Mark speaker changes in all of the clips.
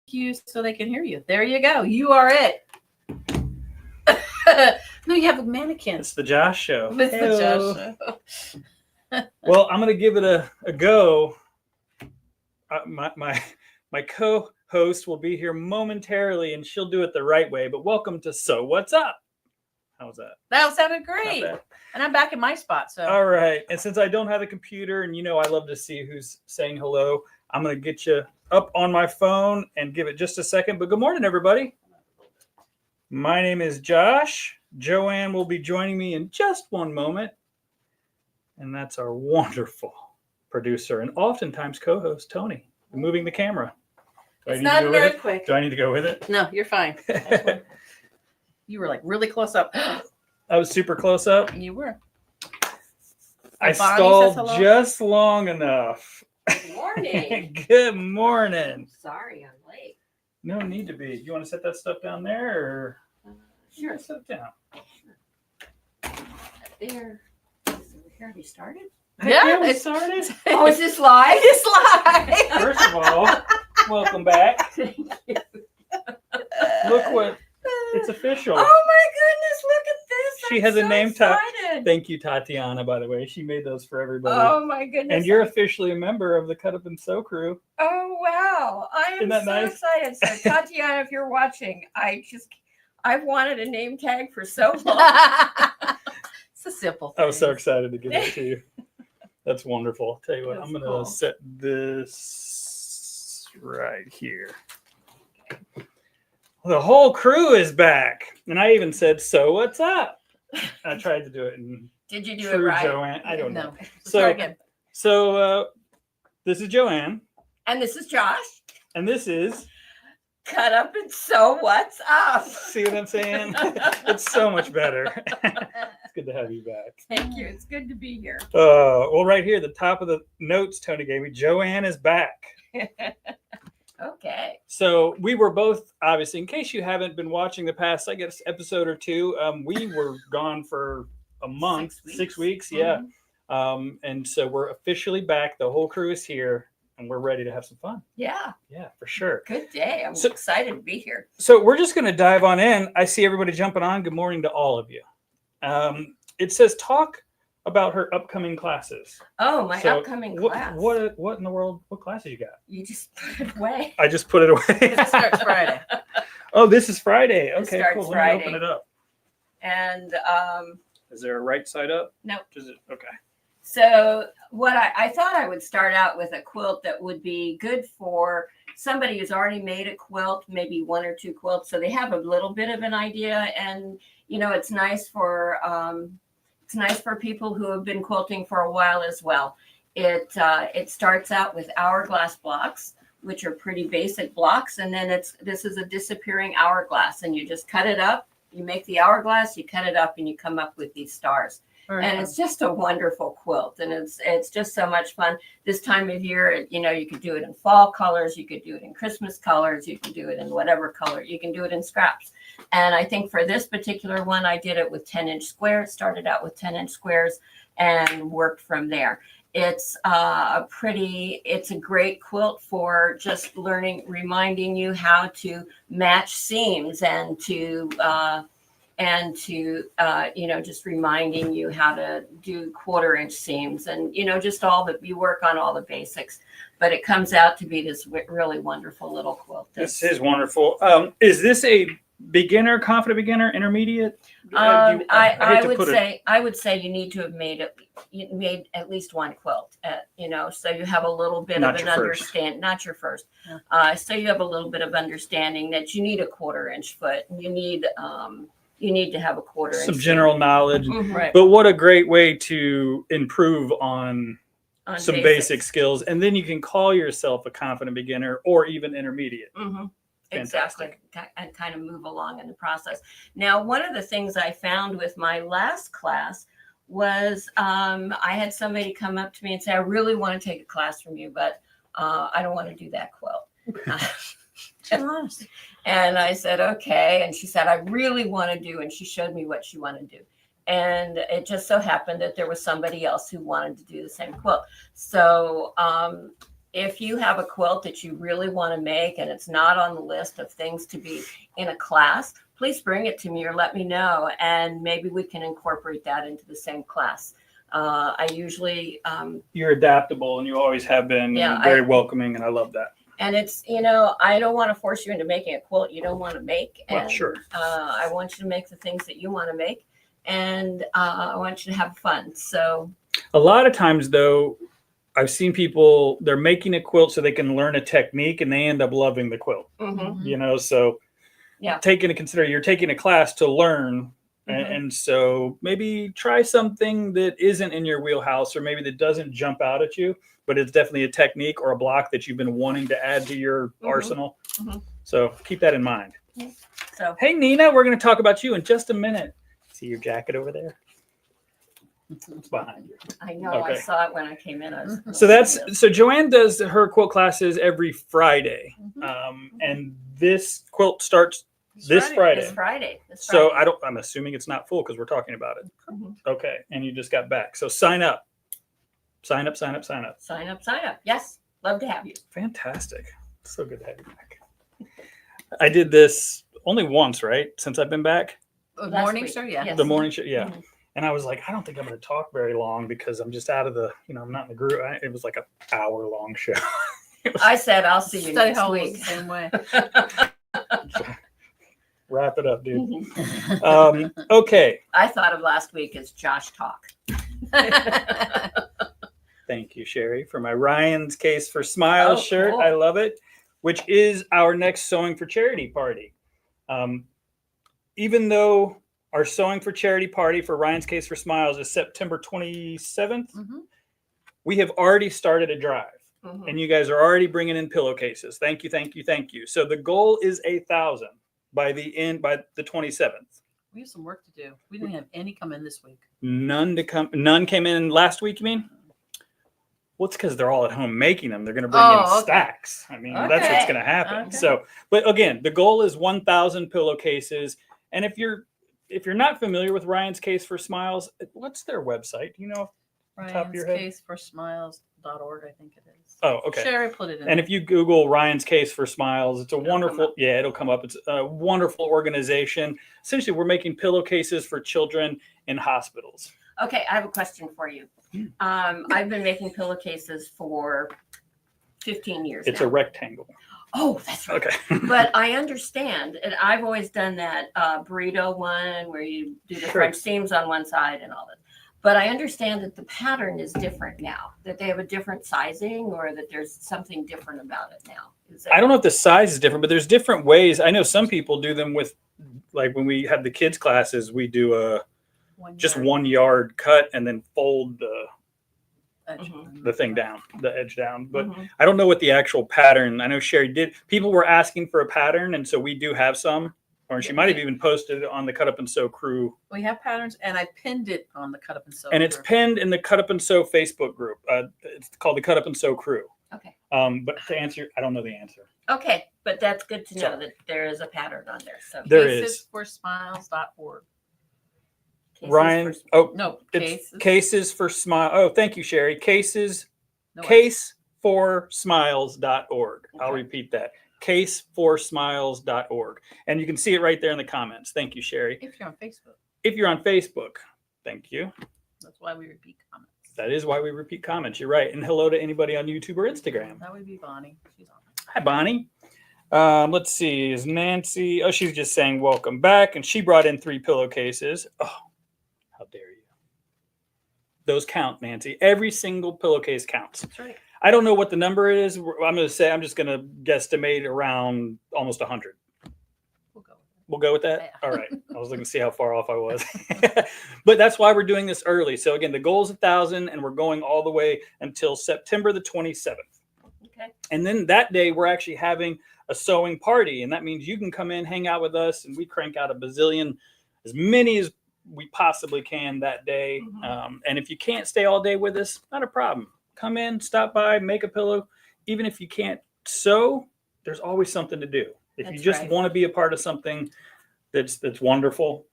Speaker 1: You so they can hear you. There you go. You are it. No, you have a mannequin.
Speaker 2: It's the Josh Show.
Speaker 1: It's the Josh Show.
Speaker 2: Well, I'm going to give it a go. My co-host will be here momentarily, and she'll do it the right way. But welcome to So What's Up? How's that?
Speaker 1: That sounded great. And I'm back in my spot. So
Speaker 2: all right. And since I don't have a computer, and I love to see who's saying hello, I'm going to get you up on my phone and give it just a second. But good morning, everybody. My name is Josh. Joanne will be joining me in just one moment. And that's our wonderful producer and oftentimes co-host, Tony, moving the camera.
Speaker 1: It's not an earthquake.
Speaker 2: Do I need to go with it?
Speaker 1: No, you're fine. You were like really close up.
Speaker 2: I was super close up.
Speaker 1: You were.
Speaker 2: I stalled just long enough.
Speaker 3: Good morning.
Speaker 2: Good morning.
Speaker 3: Sorry, I'm late.
Speaker 2: No need to be. You want to set that stuff down there, or
Speaker 3: Sure.
Speaker 2: Set it down.
Speaker 3: There. So we already started?
Speaker 1: Yeah,
Speaker 2: we
Speaker 1: it's
Speaker 2: started.
Speaker 3: Oh, is this live?
Speaker 1: It's live.
Speaker 2: First of all, welcome back.
Speaker 3: Thank you.
Speaker 2: Look what it's official.
Speaker 3: Oh my goodness, look at this.
Speaker 2: She has a name tag.
Speaker 3: tag.
Speaker 2: Thank you, Tatiana, by the way. She made those for everybody.
Speaker 3: Oh my goodness.
Speaker 2: And you're officially a member of the Cut Up and Sew crew.
Speaker 3: Oh wow. I
Speaker 2: Isn't
Speaker 3: am
Speaker 2: that
Speaker 3: so
Speaker 2: nice?
Speaker 3: excited. So Tatiana, if you're watching, I've wanted a name tag for so long.
Speaker 1: It's a simple thing.
Speaker 2: I was so excited to give it to you. That's wonderful. I'll tell you what,
Speaker 1: That's
Speaker 2: I'm going to
Speaker 1: cool.
Speaker 2: set this right here. The whole crew is back. And I even said, so what's up? I tried to do it in
Speaker 3: Did you do
Speaker 2: true
Speaker 3: it right?
Speaker 2: Joanne. I don't know.
Speaker 1: No. Start again.
Speaker 2: So this is Joanne.
Speaker 3: And this is Josh.
Speaker 2: And this is,
Speaker 3: Cut Up and Sew What's Up?
Speaker 2: see what I'm saying? It's so much better. It's good to have you back.
Speaker 3: Thank you. It's good to be here.
Speaker 2: Well, right here, the top of the notes Tony gave me, Joanne is back.
Speaker 3: Okay.
Speaker 2: So we were both, obviously, in case you haven't been watching the past, I guess, episode or two, we were gone for a month, 6 weeks, yeah. And so we're officially back. The whole crew is here, and we're ready to have some fun.
Speaker 3: Yeah.
Speaker 2: Yeah, for sure.
Speaker 3: Good day. I'm
Speaker 2: So-
Speaker 3: excited to be here.
Speaker 2: So we're just going to dive on in. I see everybody jumping on. Good morning to all of you. It says talk about her upcoming classes.
Speaker 3: Oh, my
Speaker 2: So
Speaker 3: upcoming
Speaker 2: what,
Speaker 3: class.
Speaker 2: What in the world? What classes you got?
Speaker 3: You just put it away.
Speaker 2: I just put it away.
Speaker 1: It starts Friday.
Speaker 2: Oh, this is Friday.
Speaker 3: It
Speaker 2: Okay,
Speaker 3: starts
Speaker 2: cool. Let
Speaker 3: Friday.
Speaker 2: me open it up.
Speaker 3: And
Speaker 2: Is there a right side up?
Speaker 3: No.
Speaker 2: Is it okay?
Speaker 3: so what I thought I would start out with a quilt that would be good for somebody who's already made a quilt, maybe one or two quilts, so they have a little bit of an idea. And it's nice for people who have been quilting for a while as well. It starts out with hourglass blocks, which are pretty basic blocks, and then this is a disappearing hourglass, and you just cut it up. You make the hourglass, you cut it up, and you come up with these stars. And it's just a wonderful quilt, and it's just so much fun. This time of year, you could do it in fall colors, you could do it in Christmas colors, you can do it in whatever color, you can do it in scraps. And I think for this particular one, I did it with 10-inch squares, started out with 10-inch squares and worked from there. It's a great quilt for just reminding you how to match seams and to just reminding you how to do 1/4-inch seams and, just you work on all the basics, but it comes out to be this really wonderful little quilt.
Speaker 2: This is wonderful. Is this a beginner, confident beginner, intermediate?
Speaker 3: I would say you need to have made at least one quilt, so you have a little bit
Speaker 2: Not
Speaker 3: of an
Speaker 2: your first.
Speaker 3: understanding, not your first.
Speaker 1: Yeah.
Speaker 3: So you have a little bit of understanding that you need a 1/4-inch foot. You need to have a 1/4-inch.
Speaker 2: Some general knowledge.
Speaker 3: Mhm.
Speaker 1: Right.
Speaker 2: But what a great way to improve on some basic skills. And then you can call yourself a confident beginner or even intermediate.
Speaker 3: Mm-hmm.
Speaker 2: Fantastic.
Speaker 3: Exactly. And kind of move along in the process. Now, one of the things I found with my last class was I had somebody come up to me and say, I really want to take a class from you, but I don't want to do that quilt. And I said, okay. And she said, I really want to do, and she showed me what she wanted to do. And it just so happened that there was somebody else who wanted to do the same quilt. So if you have a quilt that you really want to make and it's not on the list of things to be in a class, please bring it to me or let me know, and maybe we can incorporate that into the same class. I usually
Speaker 2: You're adaptable, and you always have been.
Speaker 3: Yeah,
Speaker 2: and very welcoming, and I love that.
Speaker 3: and it's, I don't want to force you into making a quilt you don't want to make.
Speaker 2: Well,
Speaker 3: And,
Speaker 2: sure.
Speaker 3: I want you to make the things that you want to make, and I want you to have fun. So
Speaker 2: A lot of times, though, I've seen people, they're making a quilt so they can learn a technique, and they end up loving the quilt.
Speaker 3: mhm.
Speaker 2: So
Speaker 3: Yeah.
Speaker 2: take into consider you're taking a class to learn.
Speaker 3: Mhm.
Speaker 2: And so maybe try something that isn't in your wheelhouse, or maybe that doesn't jump out at you, but it's definitely a technique or a block that you've been wanting to add to your arsenal.
Speaker 3: Mhm.
Speaker 2: So keep that in mind.
Speaker 3: So
Speaker 2: Hey, Nina, we're going to talk about you in just a minute. See your jacket over there? It's behind you.
Speaker 3: I know I
Speaker 2: Okay.
Speaker 3: saw it when I came in.
Speaker 2: So Joanne does her quilt classes every Friday. And this quilt starts this Friday.
Speaker 3: This Friday.
Speaker 2: So I'm assuming it's not full because we're talking about it.
Speaker 3: Mhm.
Speaker 2: Okay. And you just got back. So sign up. Sign up.
Speaker 3: Sign up. Yes. Love to have you.
Speaker 2: Fantastic. So good to have you back. I did this only once, right? Since I've been back.
Speaker 1: The
Speaker 3: Last
Speaker 1: morning
Speaker 3: week.
Speaker 1: show, yeah.
Speaker 3: Yes.
Speaker 2: The morning show. Yeah.
Speaker 3: Mhm.
Speaker 2: And I was like, I don't think I'm going to talk very long because I'm just out of the, I'm not in the group. It was like an hour-long show.
Speaker 3: I said I'll see you
Speaker 1: Study
Speaker 3: next
Speaker 1: hall was
Speaker 3: week.
Speaker 1: the same way.
Speaker 2: Wrap it up, dude. Okay.
Speaker 3: I thought of last week as Josh talk.
Speaker 2: Thank you, Sherry, for my Ryan's Case for Smiles
Speaker 3: Oh,
Speaker 2: shirt.
Speaker 3: cool.
Speaker 2: I love it, which is our next Sewing for Charity party. Even though our Sewing for Charity party for Ryan's Case for Smiles is September 27th, we have already started a drive.
Speaker 3: Mhm.
Speaker 2: And you guys are already bringing in pillowcases. Thank you, thank you, thank you. So the goal is 1,000 by the 27th.
Speaker 1: We have some work to do. We didn't have any come in this week.
Speaker 2: None came in last week, you mean? Well, it's because they're all at home making them. They're going to bring in
Speaker 1: okay.
Speaker 2: stacks. I mean, that's what's
Speaker 3: Okay.
Speaker 2: going to happen.
Speaker 1: Okay.
Speaker 2: So, but again, the goal is 1,000 pillowcases. And if you're not familiar with Ryan's Case for Smiles, what's their website? Do you know? Top of your head?
Speaker 1: Ryan'sCaseForSmiles.org, I think it is.
Speaker 2: Oh, okay.
Speaker 1: Sherry put it in.
Speaker 2: And if you Google Ryan's Case for Smiles, it's a
Speaker 3: come
Speaker 2: wonderful,
Speaker 3: up.
Speaker 2: it'll come up. It's a wonderful organization. Essentially, we're making pillowcases for children in hospitals.
Speaker 3: Okay, I have a question for you. I've been making pillowcases for 15 years
Speaker 2: It's
Speaker 3: now.
Speaker 2: a rectangle.
Speaker 3: Oh, that's right.
Speaker 2: Okay.
Speaker 3: But I understand, and I've always done that burrito one where you do the
Speaker 2: Sure.
Speaker 3: French seams on one side and all that. But I understand that the pattern is different now, that they have a different sizing, or that there's something different about it now.
Speaker 2: I don't know if the size is different, but there's different ways. I know some people do them with, like when we have the kids classes, we do just 1 yard cut and then fold the thing down, the edge down. But I don't know what the actual pattern. I know Sherry did. People were asking for a pattern, and so we do have some. Or she might have even posted it on the Cut Up and Sew crew.
Speaker 1: We have patterns, and I pinned it on the Cut Up and Sew.
Speaker 2: And it's
Speaker 1: group.
Speaker 2: pinned in the Cut Up and Sew Facebook group. It's called the Cut Up and Sew crew.
Speaker 3: Okay.
Speaker 2: But to answer, I don't know the answer.
Speaker 3: Okay, but that's good to know that there is a pattern on there. So
Speaker 2: There is.
Speaker 1: CasesForSmiles.org.
Speaker 3: cases
Speaker 2: Ryan,
Speaker 3: for-
Speaker 1: No,
Speaker 2: it's Cases for Smile. Oh, thank you, Sherry.
Speaker 1: No,
Speaker 2: Caseforsmiles.org. I'll
Speaker 3: Okay.
Speaker 2: repeat that. Caseforsmiles.org. And you can see it right there in the comments. Thank you, Sherry.
Speaker 1: If you're on Facebook,
Speaker 2: If you're on Facebook, thank you.
Speaker 1: that's why we repeat comments.
Speaker 2: That is why we repeat comments. You're right. And hello to anybody on YouTube or Instagram.
Speaker 1: That would be Bonnie. She's on.
Speaker 2: Hi, Bonnie. Let's see. Is Nancy? Oh, she's just saying welcome back. And she brought in 3 pillowcases. Oh, how dare you. Those count, Nancy. Every single pillowcase counts.
Speaker 1: That's right.
Speaker 2: I don't know what the number is. I'm just going to guesstimate around almost 100.
Speaker 1: We'll go with it.
Speaker 2: We'll go with that.
Speaker 1: Yeah.
Speaker 2: All right. I was looking to see how far off I was. But that's why we're doing this early. So again, the goal is 1,000, and we're going all the way until September the 27th.
Speaker 3: Okay.
Speaker 2: And then that day, we're actually having a sewing party. And that means you can come in, hang out with us, and we crank out a bazillion, as many as we possibly can that day. And if you can't stay all day with us, not a problem. Come in, stop by, make a pillow. Even if you can't sew, there's always something to do. If you
Speaker 3: That's
Speaker 2: just
Speaker 3: right.
Speaker 2: want to be a part of something that's wonderful,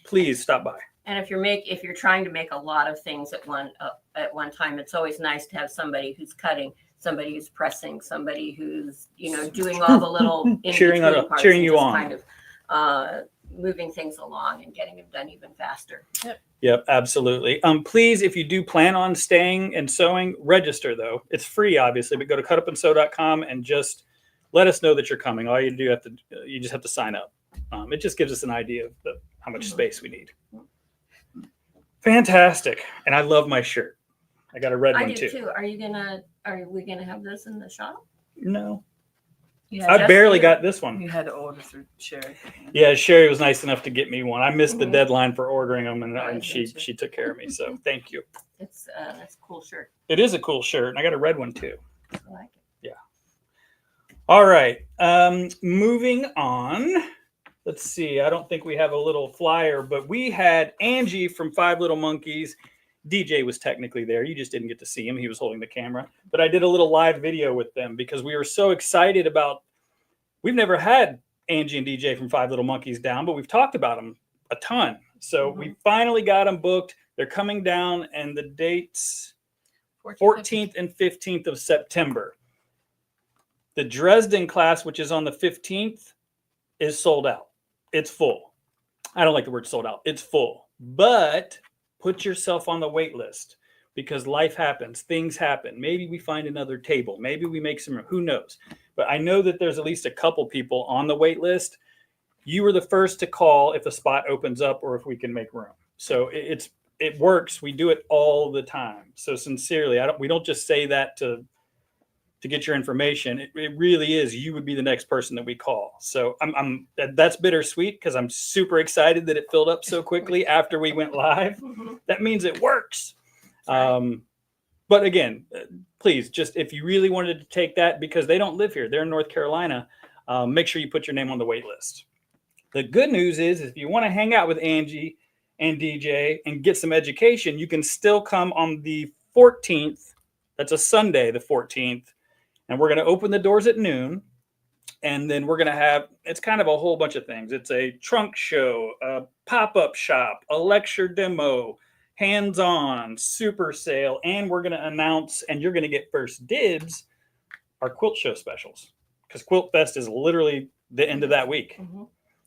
Speaker 2: please stop by.
Speaker 3: And if you're trying to make a lot of things at one time, it's always nice to have somebody who's cutting, somebody who's pressing, somebody who's doing all the little in
Speaker 2: cheering
Speaker 3: parts
Speaker 2: cheering
Speaker 3: and
Speaker 2: you
Speaker 3: just
Speaker 2: on.
Speaker 3: kind of moving things along and getting them done even faster.
Speaker 2: Yep, absolutely. Please, if you do plan on staying and sewing, register though. It's free, obviously, but go to cutupandsew.com and just let us know that you're coming. All you just have to sign up. It just gives us an idea of how much space we need. Fantastic. And I love my shirt. I got a red
Speaker 3: I
Speaker 2: one
Speaker 3: do
Speaker 2: too.
Speaker 3: too. Are we gonna have this in the shop?
Speaker 2: No,
Speaker 1: Yeah,
Speaker 2: I
Speaker 3: just
Speaker 2: barely
Speaker 3: you.
Speaker 2: got this one.
Speaker 1: you had to order through Sherry.
Speaker 2: Yeah, Sherry was nice enough to get me one. I missed the
Speaker 3: Mhm.
Speaker 2: deadline for ordering them, and
Speaker 3: Nice.
Speaker 2: she took care of me. So thank you.
Speaker 3: That's a cool shirt.
Speaker 2: It is a cool shirt, and I got a red one too.
Speaker 3: I like it.
Speaker 2: All right. Moving on. Let's see. I don't think we have a little flyer, but we had Angie from Five Little Monkeys. DJ was technically there. You just didn't get to see him. He was holding the camera. But I did a little live video with them because we were so excited about. We've never had Angie and DJ from Five Little Monkeys down, but we've talked about them a ton. So we finally got them booked. They're coming down, and the dates 14th and 15th of September. The Dresden class, which is on the 15th, is sold out. It's full. I don't like the word sold out. It's full. But put yourself on the wait list because life happens. Things happen. Maybe we find another table. Maybe we make some room. Who knows? But I know that there's at least a couple people on the wait list. You were the first to call if a spot opens up or if we can make room. So it works. We do it all the time. So sincerely, we don't just say that to get your information. It really is. You would be the next person that we call. So that's bittersweet because I'm super excited that it filled up so quickly after we went live. That means it works. But again, please, just if you really wanted to take that, because they don't live here, they're in North Carolina, make sure you put your name on the wait list. The good news is if you want to hang out with Angie and DJ and get some education, you can still come on the 14th. That's a Sunday, the 14th. And we're going to open the doors at noon. And then we're going to have, it's kind of a whole bunch of things. It's a trunk show, a pop-up shop, a lecture demo, hands-on, super sale. And we're going to announce, and you're going to get first dibs, our quilt show specials. Because Quilt Fest is literally the end of that week.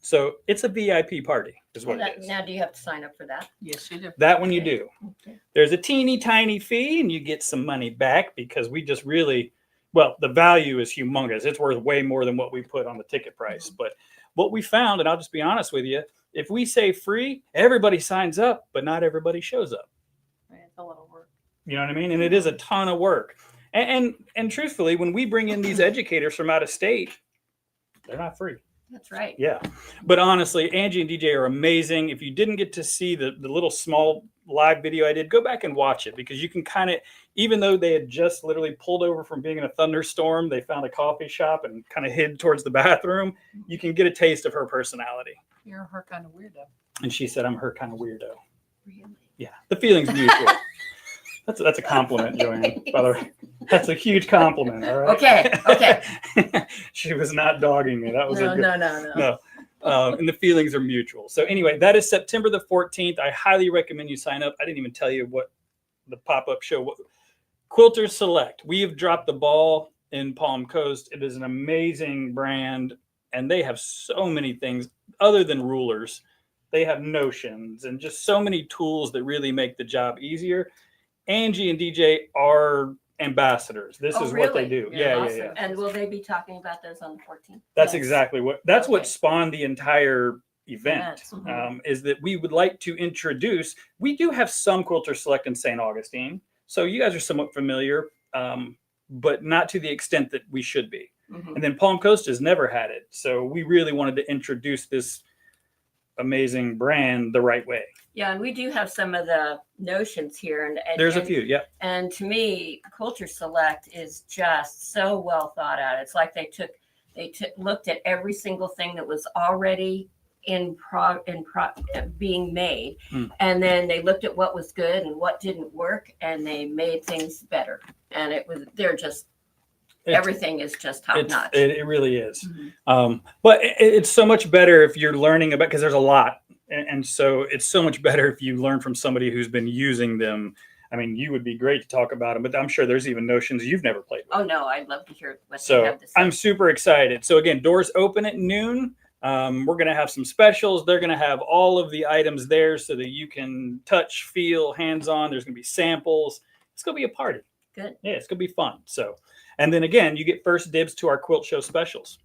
Speaker 2: So it's a VIP party is what it is.
Speaker 3: Now, do you have to sign up for that?
Speaker 1: Yes, you do.
Speaker 2: That one you do.
Speaker 3: Okay.
Speaker 2: There's a teeny tiny fee and you get some money back because we just really, well, the value is humongous. It's worth way more than what we put on the ticket price. But what we found, and I'll just be honest with you, if we say free, everybody signs up, but not everybody shows up.
Speaker 1: Right, it's a little work.
Speaker 2: You know what I mean? And it is a ton of work. And truthfully, when we bring in these educators from out of state, they're not free.
Speaker 3: That's right.
Speaker 2: Yeah. But honestly, Angie and DJ are amazing. If you didn't get to see the little small live video I did, go back and watch it because you can kind of, even though they had just literally pulled over from being in a thunderstorm, they found a coffee shop and kind of hid towards the bathroom. You can get a taste of her personality.
Speaker 1: You're her kind of weirdo.
Speaker 2: And she said, I'm her kind of weirdo.
Speaker 3: Really?
Speaker 2: Yeah. The feeling's mutual. That's a compliment, Joanne, by the way. That's a huge compliment. All right.
Speaker 3: Okay.
Speaker 2: She was not dogging me. That was
Speaker 1: No.
Speaker 2: no. And the feelings are mutual. So anyway, that is September the 14th. I highly recommend you sign up. I didn't even tell you what the pop-up show. Quilters Select. We have dropped the ball in Palm Coast. It is an amazing brand, and they have so many things other than rulers. They have notions and just so many tools that really make the job easier. Angie and DJ are ambassadors. This is what they do.
Speaker 1: Yeah,
Speaker 2: Yeah.
Speaker 1: awesome.
Speaker 3: And will they be talking about those on the 14th?
Speaker 2: That's
Speaker 1: Yes.
Speaker 2: exactly what
Speaker 3: Okay.
Speaker 2: spawned the entire event.
Speaker 1: Yes.
Speaker 2: Is that we would like to introduce. We do have some Quilter Select in St. Augustine, so you guys are somewhat familiar, but not to the extent that we should be. And then Palm Coast has never had it, so we really wanted to introduce this amazing brand the right way.
Speaker 3: Yeah, and we do have some of the notions here, and
Speaker 2: There's a few, yeah.
Speaker 3: And to me, Quilter Select is just so well thought out. It's like they looked at every single thing that was already being made, and then they looked at what was good and what didn't work, and they made things better. And everything is just top notch.
Speaker 2: It really is. But it's so much better if you're learning about, because there's a lot. And so it's so much better if you learn from somebody who's been using them. I mean, you would be great to talk about them, but I'm sure there's even notions you've never played with.
Speaker 3: Oh no, I'd love to hear what they
Speaker 2: So
Speaker 3: have to say.
Speaker 2: I'm super excited. So again, doors open at noon. We're going to have some specials. They're going to have all of the items there so that you can touch, feel, hands-on. There's going to be samples. It's going to be a party.
Speaker 3: Good.
Speaker 2: Yeah, it's going to be fun. So, and then again, you get first dibs to our quilt show specials,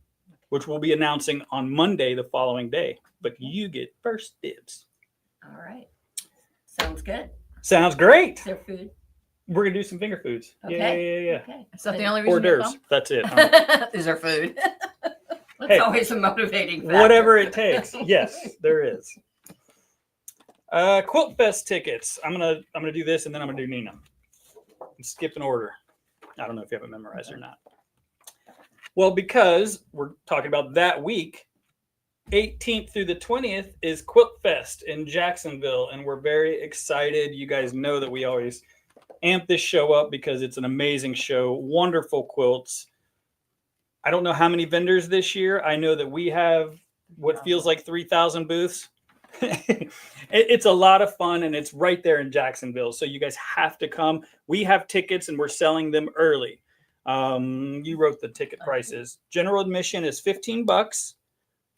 Speaker 2: which we'll be announcing on Monday the following day. But you get first dibs.
Speaker 3: All right. Sounds good.
Speaker 2: Sounds great.
Speaker 3: Is there food?
Speaker 2: We're going to do some finger foods.
Speaker 3: Okay.
Speaker 2: Yeah.
Speaker 3: Okay.
Speaker 1: Is that the
Speaker 3: Good.
Speaker 1: only
Speaker 2: Hors
Speaker 1: reason you're
Speaker 2: d'oeuvres. That's it.
Speaker 1: Is there food?
Speaker 3: That's
Speaker 2: Hey,
Speaker 3: always a motivating factor.
Speaker 2: whatever it takes. Yes, there is. Quilt Fest tickets. I'm gonna do this and then I'm gonna do Nina. I'm skipping order. I don't know if you have it memorized or not. Well, because we're talking about that week, 18th through the 20th is Quilt Fest in Jacksonville, and we're very excited. You guys know that we always amp this show up because it's an amazing show. Wonderful quilts. I don't know how many vendors this year. I know that we have what feels like 3,000 booths. It's a lot of fun, and it's right there in Jacksonville. So you guys have to come. We have tickets, and we're selling them early. You wrote the ticket prices. General admission is $15,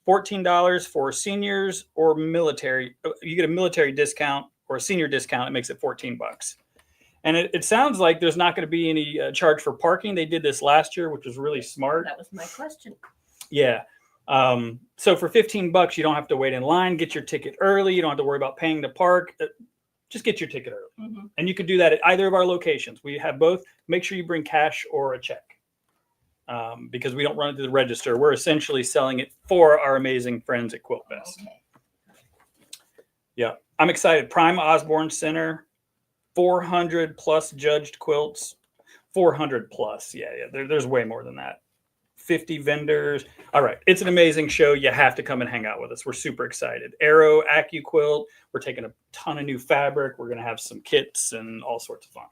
Speaker 2: $14 for seniors or military. You get a military discount or a senior discount. It makes it $14. And it sounds like there's not going to be any charge for parking. They did this last year, which was really smart.
Speaker 3: That was my question.
Speaker 2: Yeah. So for $15, you don't have to wait in line. Get your ticket early. You don't have to worry about paying to park. Just get your ticket early.
Speaker 3: Mm-hmm.
Speaker 2: And you can do that at either of our locations. We have both. Make sure you bring cash or a check because we don't run it through the register. We're essentially selling it for our amazing friends at Quilt Fest.
Speaker 3: Okay.
Speaker 2: Yeah. I'm excited. Prime Osborne Center, 400 plus judged quilts. 400 plus. Yeah. There's way more than that. 50 vendors. All right. It's an amazing show. You have to come and hang out with us. We're super excited. Arrow, AccuQuilt. We're taking a ton of new fabric. We're going to have some kits and all sorts of fun.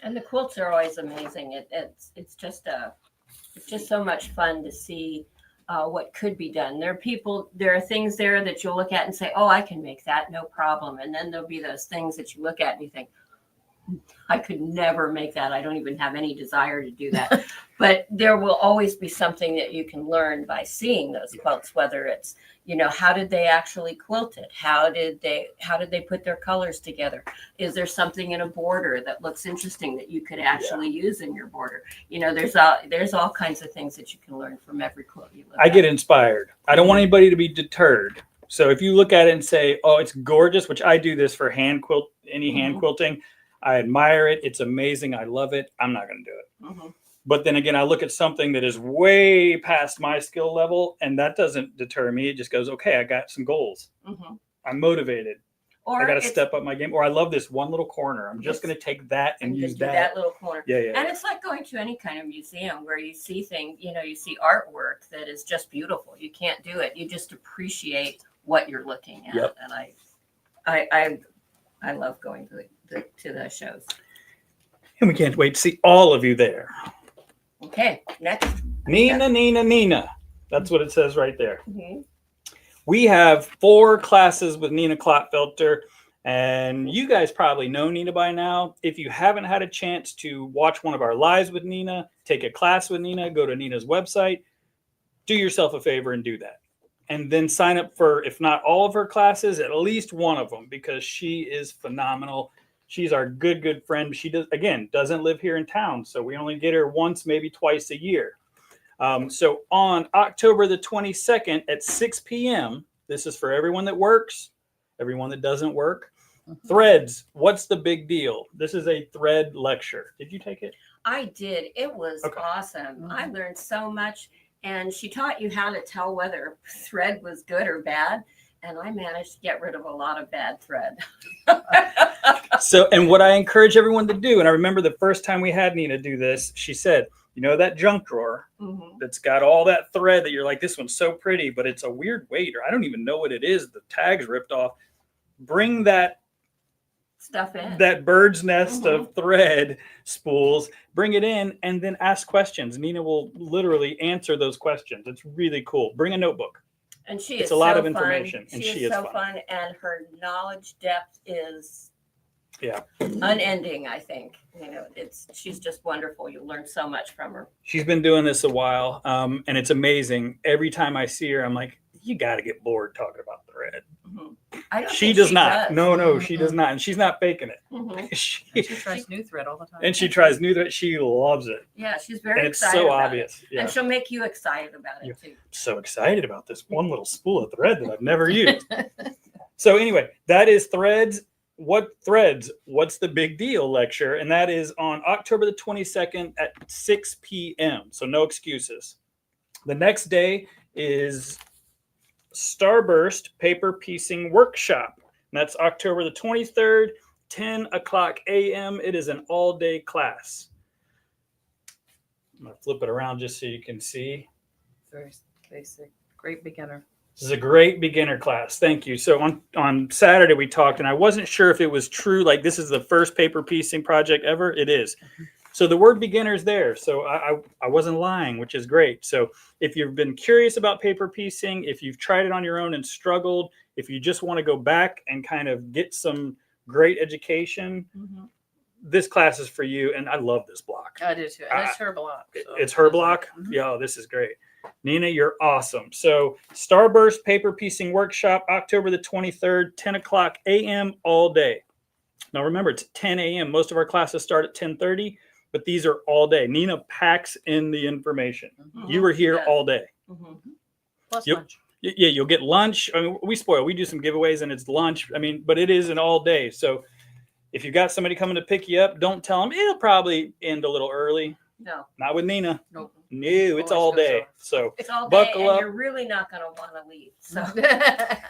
Speaker 3: And the quilts are always amazing. It's just so much fun to see what could be done. There are things there that you'll look at and say, oh, I can make that, no problem. And then there'll be those things that you look at and you think, I could never make that. I don't even have any desire to do that. But there will always be something that you can learn by seeing those quilts, whether it's, how did they actually quilt it? How did they put their colors together? Is there something in a border that looks interesting that you could actually use in your border? There's all kinds of things that you can learn from every quilt you look at.
Speaker 2: I get inspired. I don't want anybody to be deterred. So if you look at it and say, oh, it's gorgeous, which I do this for hand quilting. I admire it. It's amazing. I love it. I'm not going to do it.
Speaker 3: Mm-hmm.
Speaker 2: But then again, I look at something that is way past my skill level, and that doesn't deter me. It just goes, okay, I got some goals.
Speaker 3: Mm-hmm.
Speaker 2: I'm motivated.
Speaker 3: Or
Speaker 2: I got to step up my game. Or I love this one little corner. I'm just going to take that and use
Speaker 3: just do
Speaker 2: that.
Speaker 3: that little corner.
Speaker 2: Yeah.
Speaker 3: And it's like going to any kind of museum where you see things, you see artwork that is just beautiful. You can't do it. You just appreciate what you're looking at.
Speaker 2: Yep.
Speaker 3: And I love going to the shows.
Speaker 2: And we can't wait to see all of you there.
Speaker 3: Okay, next.
Speaker 2: Nina. That's what it says right there.
Speaker 3: Mm-hmm.
Speaker 2: We have 4 classes with Nina Klotfelter, and you guys probably know Nina by now. If you haven't had a chance to watch one of our lives with Nina, take a class with Nina, go to Nina's website, do yourself a favor and do that. And then sign up for, if not all of her classes, at least one of them, because she is phenomenal. She's our good friend. She doesn't live here in town, so we only get her once, maybe twice a year. So on October the 22nd at 6 p.m., this is for everyone that works, everyone that doesn't work. Threads, what's the big deal? This is a thread lecture. Did you take it?
Speaker 3: I did. It was awesome.
Speaker 1: Mm-hmm.
Speaker 3: I learned so much. And she taught you how to tell whether thread was good or bad. And I managed to get rid of a lot of bad thread.
Speaker 2: So, and what I encourage everyone to do, and I remember the first time we had Nina do this, she said, that junk drawer that's got all that thread that you're like, this one's so pretty, but it's a weird weight, or I don't even know what it is. The tag's ripped off. Bring that
Speaker 3: Stuff in.
Speaker 2: That bird's nest of thread spools, bring it in, and then ask questions. Nina will literally answer those questions. It's really cool. Bring a notebook.
Speaker 3: And she
Speaker 2: It's
Speaker 3: is
Speaker 2: a lot
Speaker 3: so
Speaker 2: of information,
Speaker 3: fun.
Speaker 2: and
Speaker 3: She
Speaker 2: she
Speaker 3: is
Speaker 2: is
Speaker 3: so
Speaker 2: fun.
Speaker 3: fun, and her knowledge depth is
Speaker 2: Yeah.
Speaker 3: unending. I think she's just wonderful. You learn so much from her.
Speaker 2: She's been doing this a while, and it's amazing. Every time I see her, I'm like, you got to get bored talking about thread.
Speaker 3: I don't
Speaker 2: She
Speaker 3: think
Speaker 2: does
Speaker 3: she
Speaker 2: not.
Speaker 3: does.
Speaker 2: No, she does not, and she's not faking it.
Speaker 3: Mhm.
Speaker 1: She tries new thread all the time.
Speaker 2: And she tries new thread. She loves it,
Speaker 3: Yeah, she's very
Speaker 2: and it's
Speaker 3: excited
Speaker 2: so
Speaker 3: about
Speaker 2: obvious.
Speaker 3: it.
Speaker 2: Yeah.
Speaker 3: And she'll make you excited about it too.
Speaker 2: So excited about this one little spool of thread that I've never used. So anyway, that is threads. What threads? What's the big deal lecture? And that is on October the 22nd at 6 p.m. So no excuses. The next day is Starburst Paper Piecing Workshop. And that's October the 23rd, 10 o'clock a.m. It is an all-day class. I'm going to flip it around just so you can see.
Speaker 1: Very basic, great beginner.
Speaker 2: This is a great beginner class. Thank you. So on Saturday we talked, and I wasn't sure if it was true, like this is the first paper piecing project ever. It is. So the word beginner is there. So I wasn't lying, which is great. So if you've been curious about paper piecing, if you've tried it on your own and struggled, if you just want to go back and kind of get some great education, this class is for you. And I love this block.
Speaker 1: I do too. And it's her block. So
Speaker 2: It's her block. Yeah, oh, this is great. Nina, you're awesome. So Starburst Paper Piecing Workshop, October the 23rd, 10 o'clock a.m. all day. Now remember, it's 10 a.m. Most of our classes start at 10:30, but these are all day. Nina packs in the information. You were here all day.
Speaker 1: Plus lunch.
Speaker 2: Yeah, you'll get lunch. I mean, we do some giveaways and it's lunch. I mean, but it is an all day. So if you got somebody coming to pick you up, don't tell them it'll probably end a little early.
Speaker 3: No.
Speaker 2: Not with Nina.
Speaker 1: Nope.
Speaker 2: No, it's all day. So
Speaker 3: it's all day,
Speaker 2: buckle
Speaker 3: and
Speaker 2: up.
Speaker 3: you're really not going to want to leave. So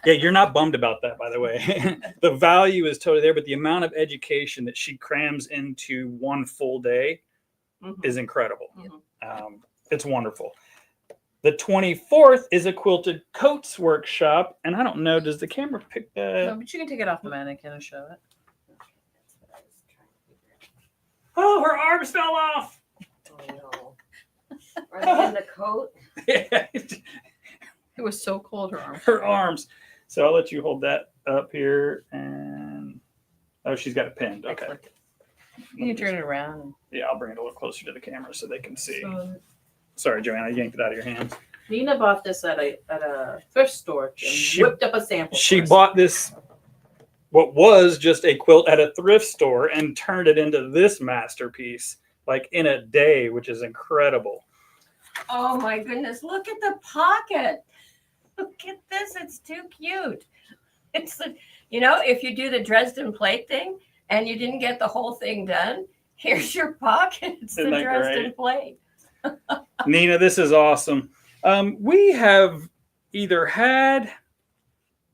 Speaker 2: yeah, you're not bummed about that, by the way. The value is totally there, but the amount of education that she crams into one full day is incredible. It's wonderful. The 24th is a quilted coats workshop, and I don't know, does the camera pick that?
Speaker 1: No, but you can take it off the mannequin and show it.
Speaker 2: Oh, her arms fell off.
Speaker 3: Oh, no. Are they in the coat?
Speaker 2: Yeah.
Speaker 1: It was so cold, her arm.
Speaker 2: Her arms. So I'll let you hold that up here, and oh, she's got it pinned. Okay.
Speaker 1: You can turn it around.
Speaker 2: Yeah, I'll bring it a little closer to the camera so they can see.
Speaker 1: So,
Speaker 2: Sorry, Joanna, I yanked it out of your hands.
Speaker 1: Nina bought this at a thrift store and whipped up a sample.
Speaker 2: She
Speaker 1: for us.
Speaker 2: bought this, what was just a quilt at a thrift store, and turned it into this masterpiece like in a day, which is incredible.
Speaker 3: Oh my goodness! Look at the pocket. Look at this. It's too cute. It's if you do the Dresden plate thing and you didn't get the whole thing done, here's your pocket. It's
Speaker 2: Isn't
Speaker 3: the
Speaker 2: that
Speaker 3: Dresden
Speaker 2: great?
Speaker 3: plate.
Speaker 2: Nina, this is awesome. We have either had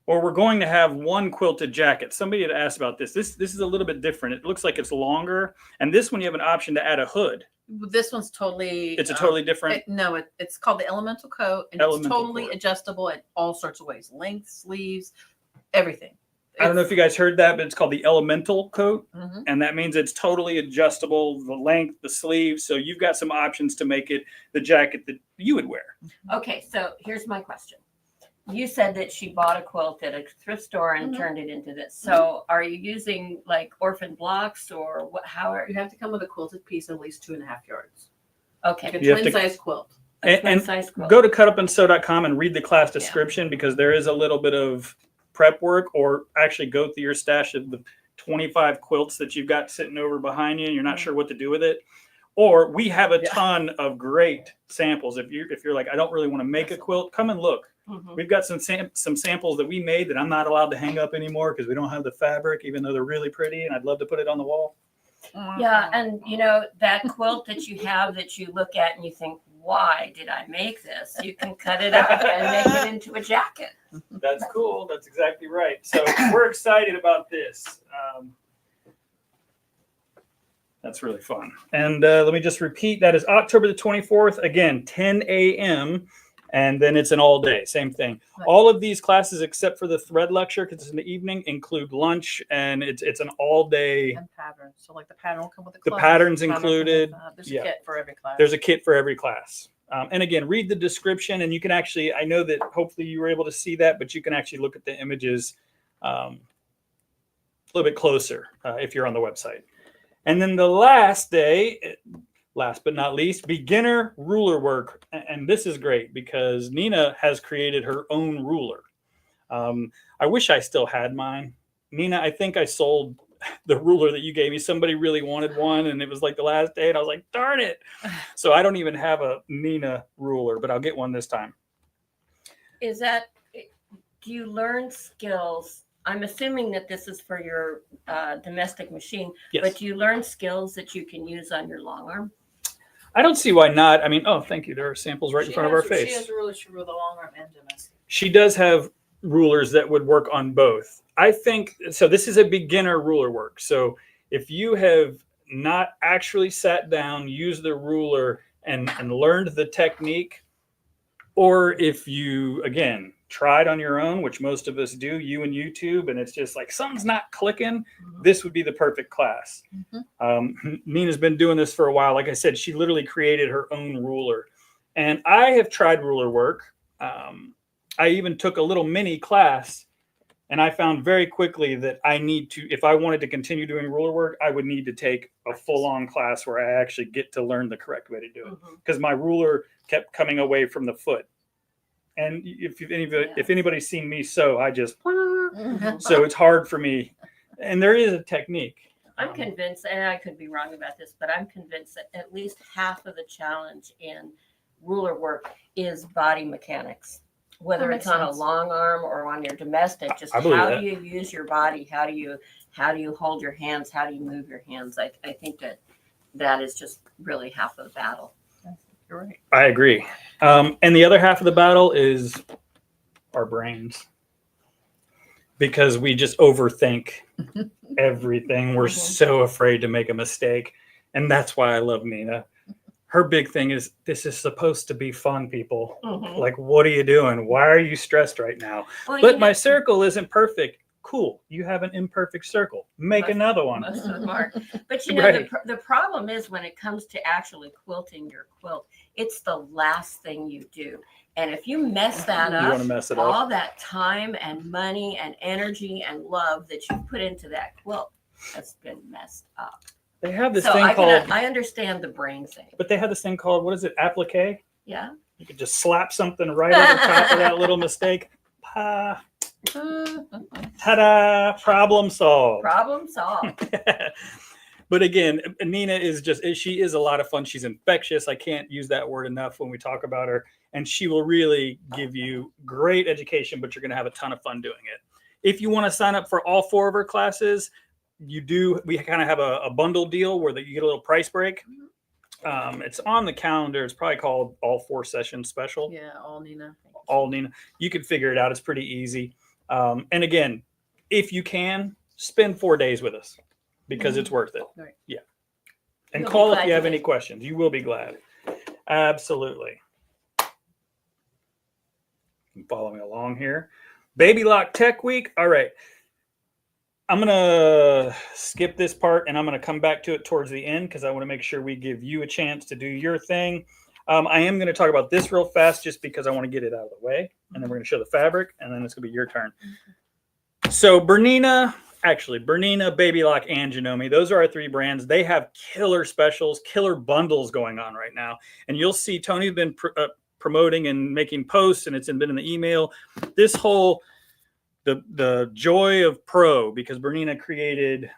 Speaker 2: or we're going to have one quilted jacket. Somebody had asked about this. This is a little bit different. It looks like it's longer, and this one you have an option to add a hood.
Speaker 1: This one's totally.
Speaker 2: It's a totally different.
Speaker 1: It's called the Elemental Coat, and it's totally adjustable in all sorts of ways: length, sleeves, everything.
Speaker 2: I don't know if you guys heard that, but it's called the Elemental Coat,
Speaker 1: Mhm.
Speaker 2: and that means it's totally adjustable, the length, the sleeves. So you've got some options to make it the jacket that you would wear.
Speaker 3: Okay, so here's my question. You said that she bought a quilt at a thrift store and turned it into this. So are you using like orphan blocks or what? How are
Speaker 1: You have to come with a quilted piece at least 2.5 yards.
Speaker 3: Okay.
Speaker 1: Like a
Speaker 2: You have
Speaker 1: twin
Speaker 2: to-
Speaker 1: size quilt.
Speaker 2: And
Speaker 3: size quilt.
Speaker 2: go to cutupandsew.com and read the class description because there is a little bit of prep work, or actually go through your stash of the 25 quilts that you've got sitting over behind you and you're not sure what to do with it. Or we have a ton of great samples. If you're like, I don't really want to make a quilt, come and look. We've got some samples that we made that I'm not allowed to hang up anymore because we don't have the fabric, even though they're really pretty, and I'd love to put it on the wall.
Speaker 3: Yeah, and that quilt that you have that you look at and you think, why did I make this? You can cut it up and make it into a jacket.
Speaker 2: That's cool. That's exactly right. So we're excited about this. That's really fun. And let me just repeat, that is October the 24th, again, 10 a.m., and then it's an all day, same thing.
Speaker 1: Right.
Speaker 2: All of these classes, except for the thread lecture, because it's in the evening, include lunch, and it's an all day.
Speaker 1: And patterns. So like the pattern will come with the
Speaker 2: The
Speaker 1: clothes,
Speaker 2: patterns
Speaker 1: pattern will come
Speaker 2: included.
Speaker 1: with, there's
Speaker 2: Yeah.
Speaker 1: a kit for every class.
Speaker 2: There's a kit for every class. And again, read the description, and you can actually, I know that hopefully you were able to see that, but you can actually look at the images a little bit closer if you're on the website. And then the last day, last but not least, beginner ruler work. And this is great because Nina has created her own ruler. I wish I still had mine. Nina, I think I sold the ruler that you gave me. Somebody really wanted one, and it was like the last day, and I was like, darn it. So I don't even have a Nina ruler, but I'll get one this time.
Speaker 3: Is that, do you learn skills? I'm assuming that this is for your domestic machine,
Speaker 2: Yes.
Speaker 3: but do you learn skills that you can use on your long arm?
Speaker 2: I don't see why not. I mean, oh, thank you. There are samples right in front of our
Speaker 1: She
Speaker 2: face.
Speaker 1: has rulers for the long arm and domestic.
Speaker 2: She does have rulers that would work on both. I think, so this is a beginner ruler work. So if you have not actually sat down, used the ruler and learned the technique, or if you, again, tried on your own, which most of us do, you and YouTube, and it's just like, something's not clicking, this would be the perfect class. Nina's been doing this for a while. Like I said, she literally created her own ruler. And I have tried ruler work. I even took a little mini class, and I found very quickly that I need to, if I wanted to continue doing ruler work, I would need to take a full-on class where I actually get to learn the correct way to do it. Because my ruler kept coming away from the foot. And if anybody's seen me sew, I just, so it's hard for me. And there is a technique.
Speaker 3: I'm convinced, and I could be wrong about this, but I'm convinced that at least half of the challenge in ruler work is body mechanics. Whether it's on a long arm or on your domestic, just how do you use your body? How do you hold your hands? How do you move your hands? I think that is just really half of the battle.
Speaker 1: You're right.
Speaker 2: I agree. And the other half of the battle is our brains, because we just overthink everything. We're so afraid to make a mistake. And that's why I love Nina. Her big thing is, this is supposed to be fun, people. Like, what are you doing? Why are you stressed right now? Well, but my circle isn't perfect. Cool. You have an imperfect circle. Make another one.
Speaker 3: Most of them are. But you know, the problem is when it comes to actually quilting your quilt, it's the last thing you do. And if you mess that up,
Speaker 2: you want to mess it up.
Speaker 3: All that time and money and energy and love that you put into that quilt has been messed up.
Speaker 2: They have this thing called,
Speaker 3: I understand the brain thing.
Speaker 2: But they have this thing called, what is it? Applique?
Speaker 3: Yeah.
Speaker 2: You could just slap something right over top of that little mistake. Ta-da! Problem solved.
Speaker 3: Problem solved.
Speaker 2: But again, Nina is she is a lot of fun. She's infectious. I can't use that word enough when we talk about her. And she will really give you great education, but you're going to have a ton of fun doing it. If you want to sign up for all 4 of her classes, we kind of have a bundle deal where you get a little price break. It's on the calendar. It's probably called All 4 Sessions Special.
Speaker 1: Yeah, all Nina.
Speaker 2: All Nina. You can figure it out. It's pretty easy. And again, if you can, spend 4 days with us, because it's worth it.
Speaker 1: Right.
Speaker 2: Yeah. And
Speaker 3: You'll
Speaker 2: call if you have any questions. You will be glad. Absolutely. I'm following along here. Baby Lock Tech Week. All right. I'm going to skip this part, and I'm going to come back to it towards the end because I want to make sure we give you a chance to do your thing. I am going to talk about this real fast just because I want to get it out of the way, and then we're going to show the fabric, and then it's going to be your turn. So Bernina, Baby Lock, and Janome, those are our 3 brands. They have killer specials, killer bundles going on right now. And you'll see Tony's been promoting and making posts, and it's been in the email. This whole... The joy of Pro, because Bernina created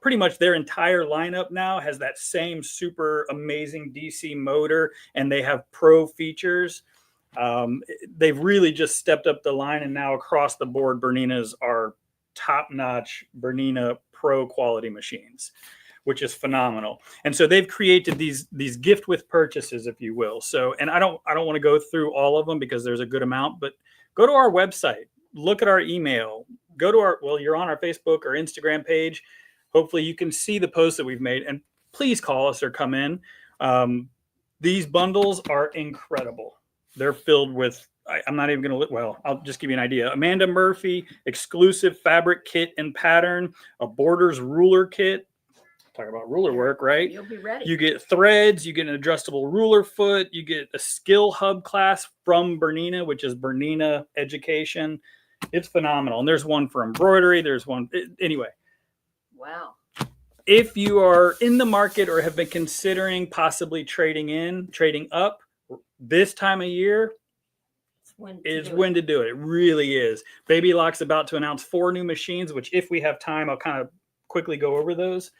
Speaker 2: pretty much their entire lineup now has that same super amazing DC motor, and they have Pro features. They've really just stepped up the line, and now across the board, Berninas are top-notch Bernina Pro quality machines, which is phenomenal. And so they've created these gift with purchases, if you will. So, and I don't want to go through all of them because there's a good amount, but go to our website. Look at our email, go to you're on our Facebook or Instagram page. Hopefully you can see the posts that we've made, and please call us or come in. These bundles are incredible. They're filled with, I'm not even going to, I'll just give you an idea. Amanda Murphy, exclusive fabric kit and pattern, a Borders ruler kit, talk about ruler work, right?
Speaker 3: You'll be ready.
Speaker 2: You get threads, you get an adjustable ruler foot, you get a skill hub class from Bernina, which is Bernina Education. It's phenomenal. And there's one for embroidery. There's one. Anyway.
Speaker 3: Wow.
Speaker 2: If you are in the market or have been considering possibly trading up, this time of year is when to do it. It really is. Baby Lock's about to announce 4 new machines, which if we have time, I'll kind of quickly go over those.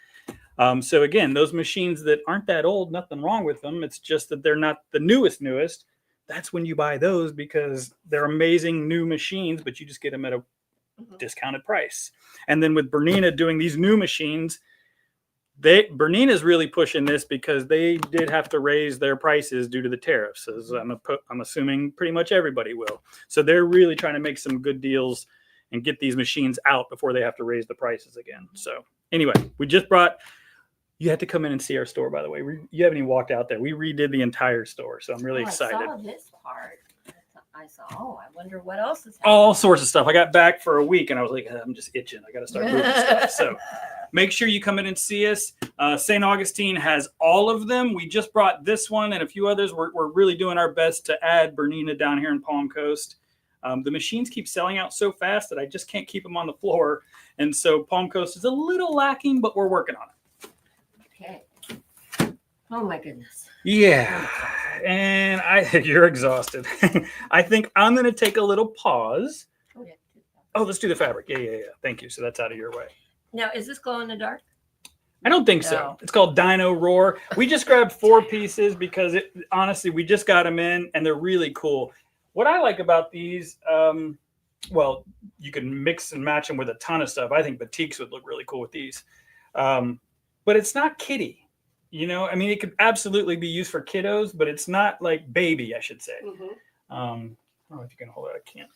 Speaker 2: So again, those machines that aren't that old, nothing wrong with them. It's just that they're not the newest. That's when you buy those because they're amazing new machines, but you just get them at a discounted price. And then with Bernina doing these new machines, Bernina's really pushing this because they did have to raise their prices due to the tariffs, as I'm assuming pretty much everybody will. So they're really trying to make some good deals and get these machines out before they have to raise the prices again. So anyway, you had to come in and see our store, by the way. You haven't even walked out there. We redid the entire store, so I'm really excited.
Speaker 3: I saw this part. I wonder what else is happening.
Speaker 2: All sorts of stuff. I got back for a week, and I was like, I'm just itching. I got to start moving stuff. So make sure you come in and see us. St. Augustine has all of them. We just brought this one and a few others. We're really doing our best to add Bernina down here in Palm Coast. The machines keep selling out so fast that I just can't keep them on the floor. And so Palm Coast is a little lacking, but we're working on it.
Speaker 3: Okay. Oh my goodness.
Speaker 2: Yeah. And you're exhausted. I think I'm going to take a little pause. Oh, let's do the fabric. Yeah. Thank you. So that's out of your way.
Speaker 3: Now, is this glow in the dark?
Speaker 2: I don't think so. It's called Dino Roar. We just grabbed 4 pieces because honestly, we just got them in and they're really cool. What I like about these, well, you can mix and match them with a ton of stuff. I think batiks would look really cool with these. But it's not kiddie. You know, I mean, it could absolutely be used for kiddos, but it's not like baby, I should say. I don't know if you can hold it. I can't.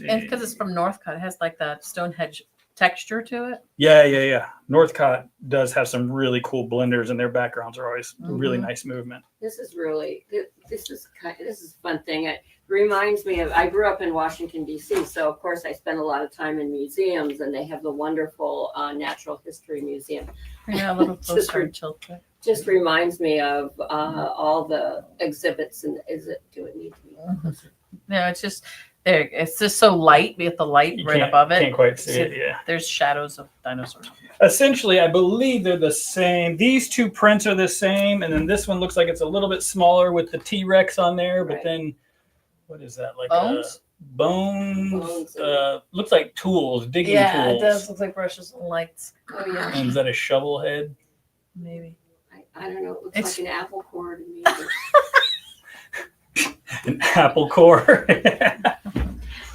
Speaker 1: And because it's from Northcutt, it has like that Stonehenge texture to it.
Speaker 2: Yeah. Northcutt does have some really cool blenders, and their backgrounds are always really nice movement.
Speaker 3: This is a fun thing. It reminds me of, I grew up in Washington, D.C., so of course I spent a lot of time in museums, and they have the wonderful Natural History Museum.
Speaker 1: Yeah, a little closer.
Speaker 3: Just reminds me of all the exhibits. And do it need to be closer?
Speaker 1: No, it's just there. It's just so light. We have the light right above it.
Speaker 2: Can't quite see it. Yeah.
Speaker 1: There's shadows of dinosaurs.
Speaker 2: Essentially, I believe they're the same. These 2 prints are the same, and then this one looks like it's a little bit smaller with the T-Rex on there. But then, what is that? Like
Speaker 1: bones?
Speaker 2: Bones. Looks like tools, digging tools.
Speaker 1: Yeah, it does look like brushes and lights.
Speaker 3: Oh yeah.
Speaker 2: And is that a shovel head?
Speaker 1: Maybe.
Speaker 3: I don't know. It looks like an apple core to me.
Speaker 2: An apple core.
Speaker 3: And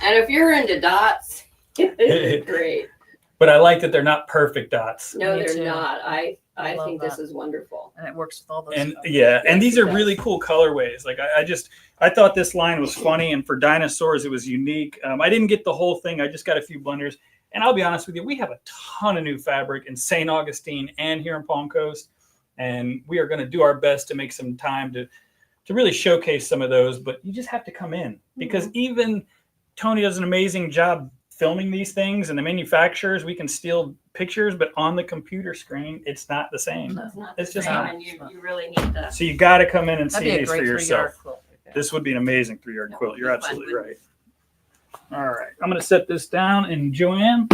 Speaker 3: if you're into dots, it's great.
Speaker 2: But I like that they're not perfect dots.
Speaker 3: No,
Speaker 1: Me
Speaker 3: they're
Speaker 1: too.
Speaker 3: not. I think
Speaker 1: that.
Speaker 3: this is wonderful.
Speaker 1: And it works with all those.
Speaker 2: And and these are really cool colorways. Like I thought this line was funny, and for dinosaurs it was unique. I didn't get the whole thing. I just got a few blenders. And I'll be honest with you, we have a ton of new fabric in St. Augustine and here in Palm Coast. And we are going to do our best to make some time to really showcase some of those. But you just have to come in because even Tony does an amazing job filming these things, and the manufacturers, we can steal pictures, but on the computer screen, it's not the same. It's just not.
Speaker 3: And you really need that.
Speaker 2: So you got to come in and
Speaker 1: That'd
Speaker 2: see
Speaker 1: be a
Speaker 2: these
Speaker 1: great
Speaker 2: for yourself.
Speaker 1: 3-yard quilt right there.
Speaker 2: This would be an amazing 3-yard quilt. You're
Speaker 3: That would be
Speaker 2: absolutely
Speaker 3: fun.
Speaker 2: right. All right. I'm going to set this down. And Joanne,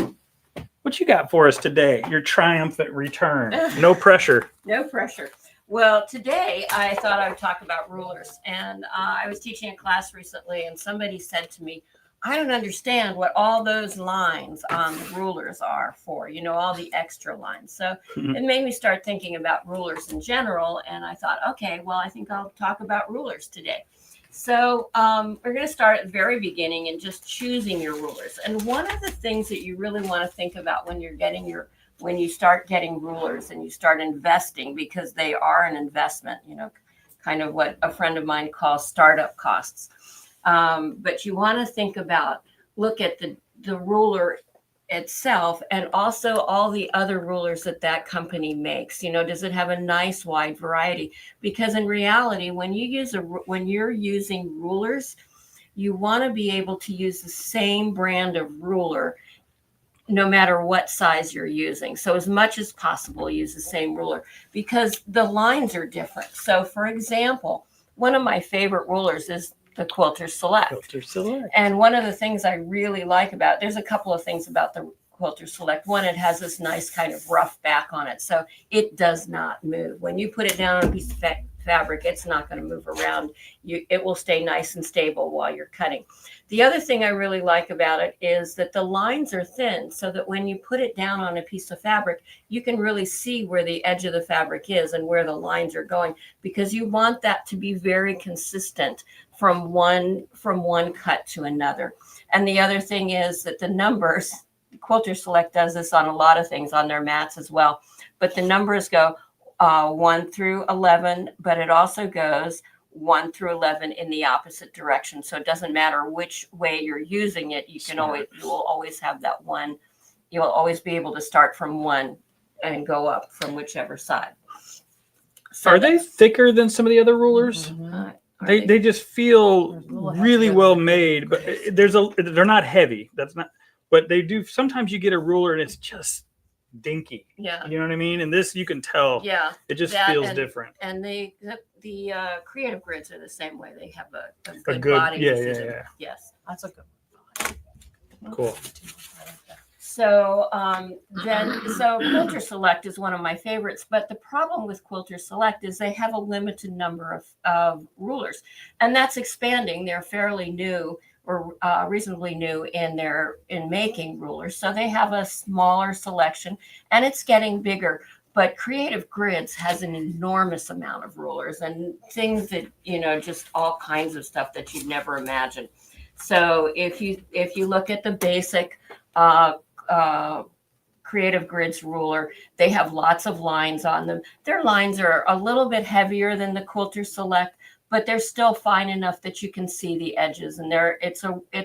Speaker 2: what you got for us today? Your triumphant return. No pressure.
Speaker 3: No pressure. Well, today I thought I would talk about rulers. And I was teaching a class recently, and somebody said to me, I don't understand what all those lines on the rulers are for, all the extra lines. So it made me start thinking about rulers in general. And I thought, okay, well, I think I'll talk about rulers today. So we're going to start at the very beginning and just choosing your rulers. And one of the things that you really want to think about when you start getting rulers and you start investing, because they are an investment, kind of what a friend of mine calls startup costs. But you want to look at the ruler itself and also all the other rulers that company makes. Does it have a nice wide variety? Because in reality, when you're using rulers, you want to be able to use the same brand of ruler no matter what size you're using. So as much as possible, use the same ruler because the lines are different. So for example, one of my favorite rulers is the Quilter Select.
Speaker 2: Quilter Select.
Speaker 3: And one of the things I really like about, there's a couple of things about the Quilter Select. One, it has this nice kind of rough back on it. So it does not move. When you put it down on a piece of fabric, it's not going to move around. It will stay nice and stable while you're cutting. The other thing I really like about it is that the lines are thin so that when you put it down on a piece of fabric, you can really see where the edge of the fabric is and where the lines are going, because you want that to be very consistent from one cut to another. And the other thing is that the numbers, Quilter Select does this on a lot of things on their mats as well, but the numbers go 1 through 11, but it also goes 1 through 11 in the opposite direction. So it doesn't matter which way you're using it. You will always have that one. You'll always be able to start from 1 and go up from whichever side. So
Speaker 2: Are they thicker than some of the other rulers? They just feel really well made, but they're not heavy. That's not, but they do. Sometimes you get a ruler and it's just dinky.
Speaker 3: Yeah.
Speaker 2: You know what I mean? And this, you can tell.
Speaker 3: Yeah.
Speaker 2: It just feels different.
Speaker 3: And the creative grids are the same way. They have a good body.
Speaker 2: Yeah.
Speaker 3: Yes.
Speaker 1: That's a good one.
Speaker 2: Cool.
Speaker 3: So Quilter Select is one of my favorites, but the problem with Quilter Select is they have a limited number of rulers, and that's expanding. They're fairly new or reasonably new in making rulers, so they have a smaller selection, and it's getting bigger. But Creative Grids has an enormous amount of rulers and things that, just all kinds of stuff that you'd never imagine. So if you look at the basic Creative Grids ruler, they have lots of lines on them. Their lines are a little bit heavier than the Quilter Select, but they're still fine enough that you can see the edges, and it's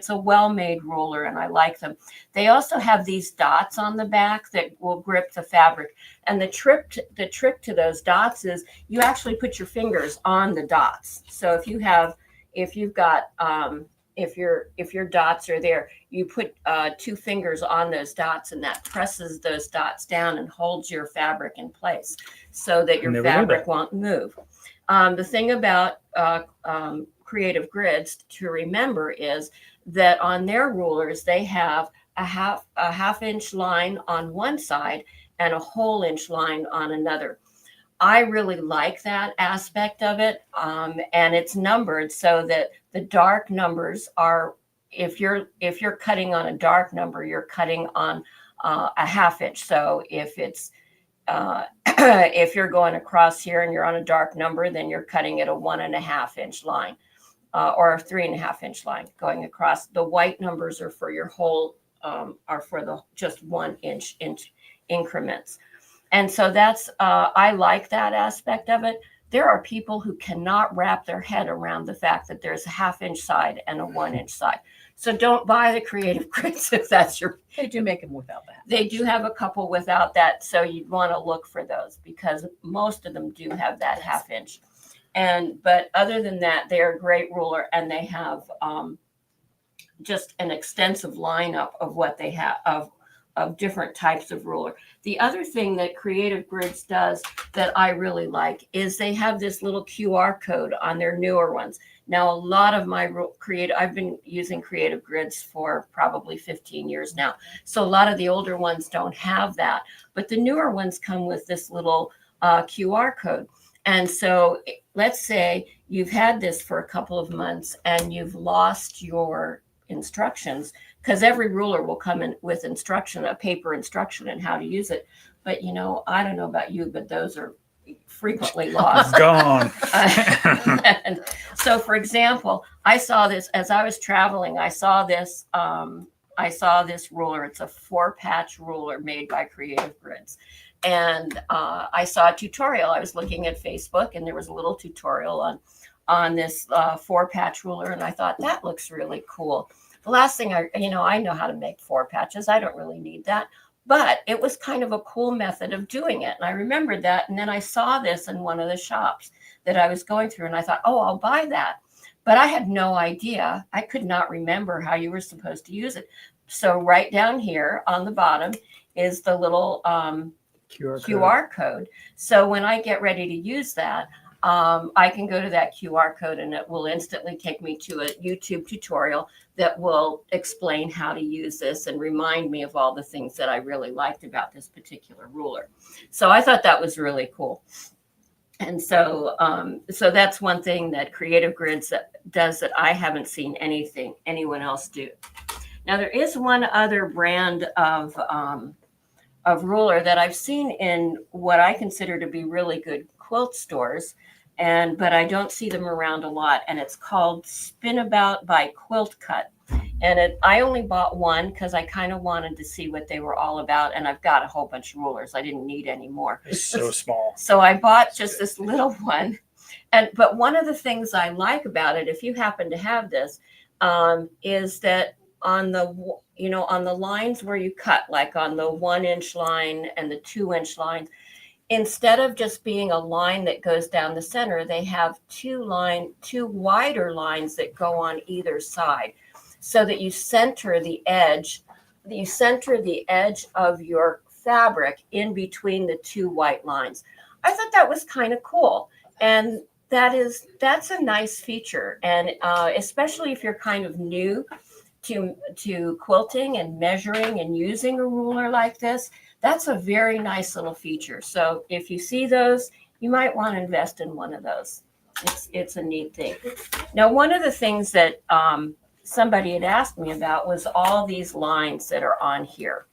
Speaker 3: a well-made ruler, and I like them. They also have these dots on the back that will grip the fabric, and the trick to those dots is you actually put your fingers on the dots. So if your dots are there, you put 2 fingers on those dots, and that presses those dots down and holds your fabric in place so that your fabric won't move. The thing about Creative Grids to remember is that on their rulers, they have a half inch line on one side and a whole inch line on another. I really like that aspect of it. And it's numbered so that the dark numbers are, if you're cutting on a dark number, you're cutting on a half inch. So if it's if you're going across here and you're on a dark number, then you're cutting at a 1.5 inch line or a 3.5 inch line going across. The white numbers are for your whole, are for the just 1 inch increments. And so that's, I like that aspect of it. There are people who cannot wrap their head around the fact that there's a half inch side and a 1 inch side. So don't buy the Creative Grids if that's your.
Speaker 1: They do make them without that.
Speaker 3: They do have a couple without that. So you'd want to look for those because most of them do have that half inch. But other than that, they're a great ruler, and they have just an extensive lineup of what they have of different types of ruler. The other thing that Creative Grids does that I really like is they have this little QR code on their newer ones. Now, a lot of my I've been using Creative Grids for probably 15 years now. So a lot of the older ones don't have that, but the newer ones come with this little QR code. And so let's say you've had this for a couple of months and you've lost your instructions, because every ruler will come in with instruction, a paper instruction on how to use it. But, I don't know about you, but those are frequently lost.
Speaker 2: Gone.
Speaker 3: And so, for example, I saw this as I was traveling. I saw this ruler. It's a 4-patch ruler made by Creative Grids. And I saw a tutorial. I was looking at Facebook, and there was a little tutorial on this 4-patch ruler. And I thought, that looks really cool. The last thing I know how to make 4 patches. I don't really need that. But it was kind of a cool method of doing it. And I remembered that. And then I saw this in one of the shops that I was going through. And I thought, I'll buy that. But I had no idea. I could not remember how you were supposed to use it. So right down here on the bottom is the little QR code. So when I get ready to use that, I can go to that QR code and it will instantly take me to a YouTube tutorial that will explain how to use this and remind me of all the things that I really liked about this particular ruler. So I thought that was really cool. And so, so that's one thing that Creative Grids does that I haven't seen anyone else do. Now there is one other brand of ruler that I've seen in what I consider to be really good quilt stores, but I don't see them around a lot. And it's called Spinabout by Quilt Cut. And I only bought one because I kind of wanted to see what they were all about. And I've got a whole bunch of rulers. I didn't need any more.
Speaker 2: It's so small.
Speaker 3: So I bought just this little one. But one of the things I like about it, if you happen to have this, is that on the lines where you cut, like on the 1-inch line and the 2-inch lines, instead of just being a line that goes down the center, they have two wider lines that go on either side, so that you center the edge of your fabric in between the two white lines. I thought that was kind of cool. And that's a nice feature. And especially if you're kind of new to quilting and measuring and using a ruler like this, that's a very nice little feature. So if you see those, you might want to invest in one of those. It's a neat thing. Now, one of the things that somebody had asked me about was all these lines that are on here.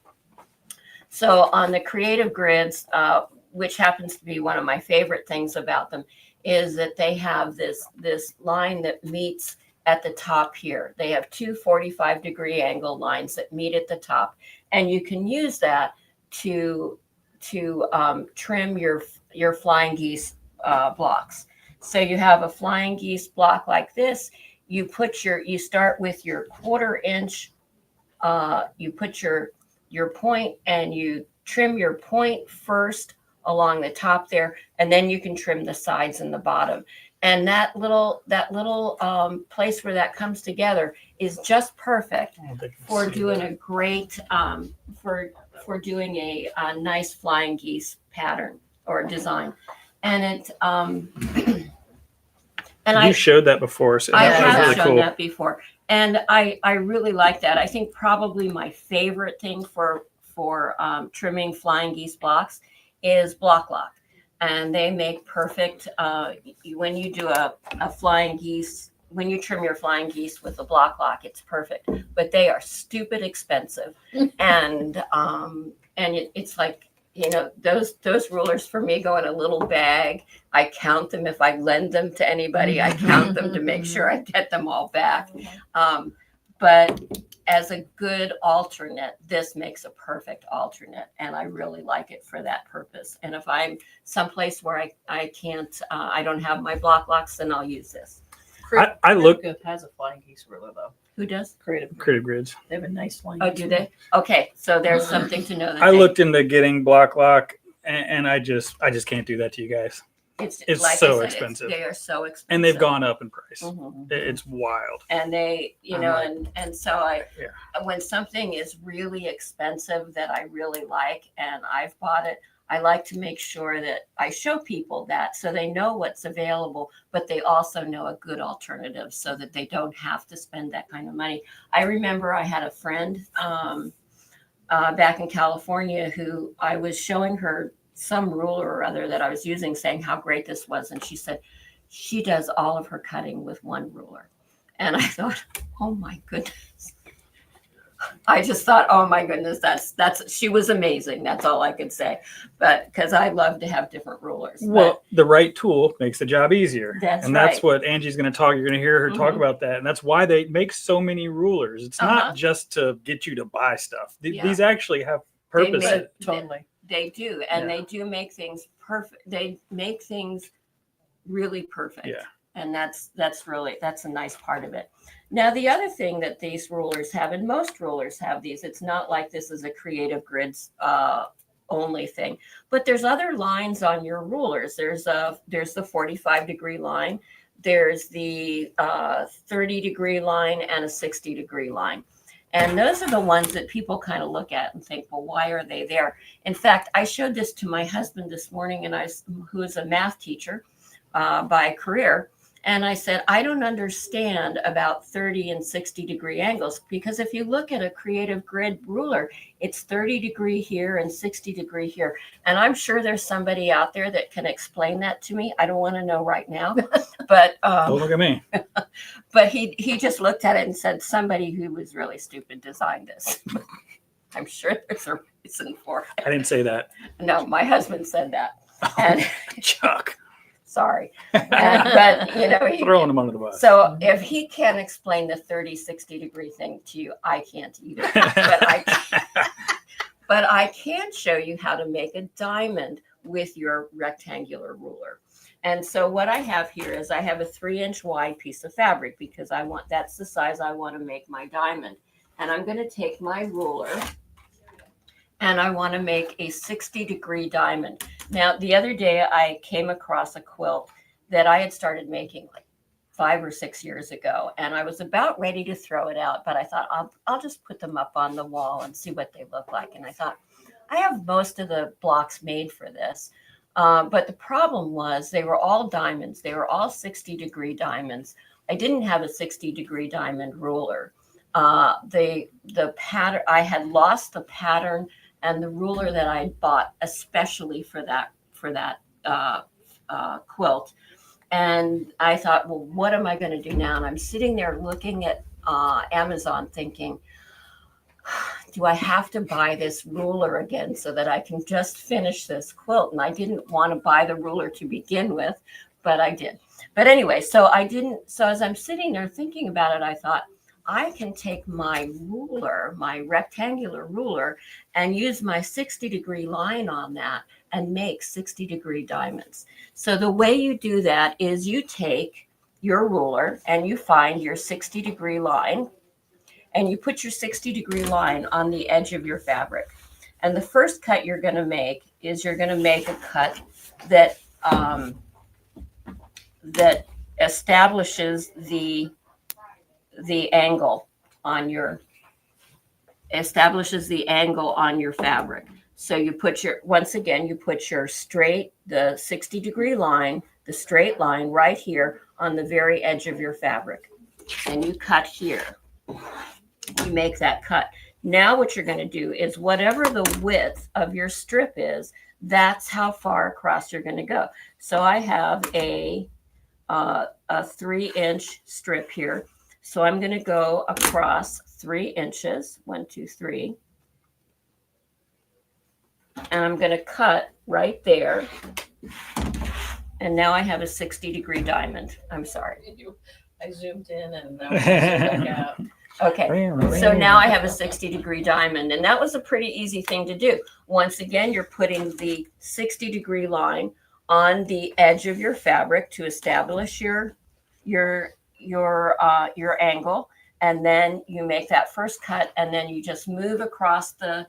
Speaker 3: So on the Creative Grids, which happens to be one of my favorite things about them, is that they have this line that meets at the top here. They have two 45-degree angle lines that meet at the top, and you can use that to trim your flying geese blocks. So you have a flying geese block like this. You start with your 1/4 inch. You put your point and you trim your point first along the top there, and then you can trim the sides and the bottom. And that little place where that comes together is just perfect for doing a great for doing a nice flying geese pattern or design. And it and
Speaker 2: you showed that before. So
Speaker 3: I
Speaker 2: that was
Speaker 3: have
Speaker 2: really
Speaker 3: shown
Speaker 2: cool.
Speaker 3: that before, and I really like that. I think probably my favorite thing for trimming flying geese blocks is Block Lock. And they make perfect, when you do a flying geese, when you trim your flying geese with a Block Lock, it's perfect. But they are stupid expensive. And it's like, those rulers for me go in a little bag. I count them. If I lend them to anybody, I count them to make sure I get them all back. But as a good alternate, this makes a perfect alternate, and I really like it for that purpose. And if I'm someplace where I can't, I don't have my Block Locks, then I'll use this.
Speaker 2: I look.
Speaker 1: Creative has a flying geese ruler though.
Speaker 3: Who does?
Speaker 1: Creative
Speaker 2: Grids.
Speaker 1: They have a nice flying.
Speaker 3: Oh,
Speaker 1: geese
Speaker 3: do
Speaker 1: ruler.
Speaker 3: they? Okay, so there's something to know. That
Speaker 2: I looked into getting Block Lock, and I just can't do that to you guys.
Speaker 3: It's
Speaker 2: like so expensive.
Speaker 3: They are so expensive,
Speaker 2: And they've gone up in price.
Speaker 3: Mhm.
Speaker 2: It's wild.
Speaker 3: And they, and so when something is really expensive that I really like and I've bought it, I like to make sure that I show people that so they know what's available, but they also know a good alternative so that they don't have to spend that kind of money. I remember I had a friend back in California who I was showing her some ruler or other that I was using, saying how great this was. And she said she does all of her cutting with one ruler. And I thought, oh my goodness. I just thought, oh my goodness, she was amazing. That's all I could say. But because I love to have different rulers.
Speaker 2: Well, the right tool makes the job easier.
Speaker 3: That's
Speaker 2: That's what Angie's going to talk. You're going to hear her talk
Speaker 3: Mhm.
Speaker 2: about that. And that's why they make so many rulers. It's
Speaker 3: Uh-huh.
Speaker 2: not just to get you to buy stuff.
Speaker 3: Yeah.
Speaker 2: These actually have purpose.
Speaker 3: make-
Speaker 1: Totally.
Speaker 3: They do. And
Speaker 2: Yeah.
Speaker 3: they do make things perfect. They make things really perfect.
Speaker 2: Yeah.
Speaker 3: And that's a nice part of it. Now, the other thing that these rulers have, and most rulers have these, it's not like this is a Creative Grids only thing, but there's other lines on your rulers. There's the 45-degree line. There's the 30-degree line and a 60-degree line. And those are the ones that people kind of look at and think, well, why are they there? In fact, I showed this to my husband this morning, and who is a math teacher by career. And I said, I don't understand about 30 and 60 degree angles, because if you look at a creative grid ruler, it's 30 degree here and 60 degree here. And I'm sure there's somebody out there that can explain that to me. I don't want to know right now, but
Speaker 2: Don't look at me.
Speaker 3: but he just looked at it and said, somebody who was really stupid designed this. I'm sure there's a reason for it.
Speaker 2: I didn't say that.
Speaker 3: No, my husband said that. And
Speaker 2: Chuck.
Speaker 3: sorry. But, you know,
Speaker 2: Throwing him under the bus.
Speaker 3: so if he can't explain the 30, 60 degree thing to you, I can't either. But I can show you how to make a diamond with your rectangular ruler. And so what I have here is I have a 3-inch wide piece of fabric, because that's the size I want to make my diamond. And I'm going to take my ruler and I want to make a 60 degree diamond. Now, the other day I came across a quilt that I had started making like 5 or 6 years ago, and I was about ready to throw it out, but I thought I'll just put them up on the wall and see what they look like. And I thought, I have most of the blocks made for this. But the problem was they were all diamonds. They were all 60 degree diamonds. I didn't have a 60 degree diamond ruler. The pattern, I had lost the pattern and the ruler that I bought especially for that quilt. And I thought, well, what am I going to do now? And I'm sitting there looking at Amazon thinking, do I have to buy this ruler again so that I can just finish this quilt? And I didn't want to buy the ruler to begin with, but I did. But anyway, so I didn't. So as I'm sitting there thinking about it, I thought, I can take my ruler, my rectangular ruler, and use my 60 degree line on that and make 60 degree diamonds. So the way you do that is you take your ruler and you find your 60 degree line, and you put your 60 degree line on the edge of your fabric. And the first cut you're going to make is you're going to make a cut that that establishes the angle on your fabric. So you put you put your the 60 degree line, the straight line right here on the very edge of your fabric. And you cut here. You make that cut. Now what you're going to do is whatever the width of your strip is, that's how far across you're going to go. So I have a 3-inch strip here. So I'm going to go across 3 inches, 1, 2, 3. And I'm going to cut right there. And now I have a 60 degree diamond. I'm sorry.
Speaker 1: I zoomed in and now I'm zooming out.
Speaker 3: Okay, so now I have a 60 degree diamond, and that was a pretty easy thing to do. Once again, you're putting the 60 degree line on the edge of your fabric to establish your angle, and then you make that first cut, and then you just move across the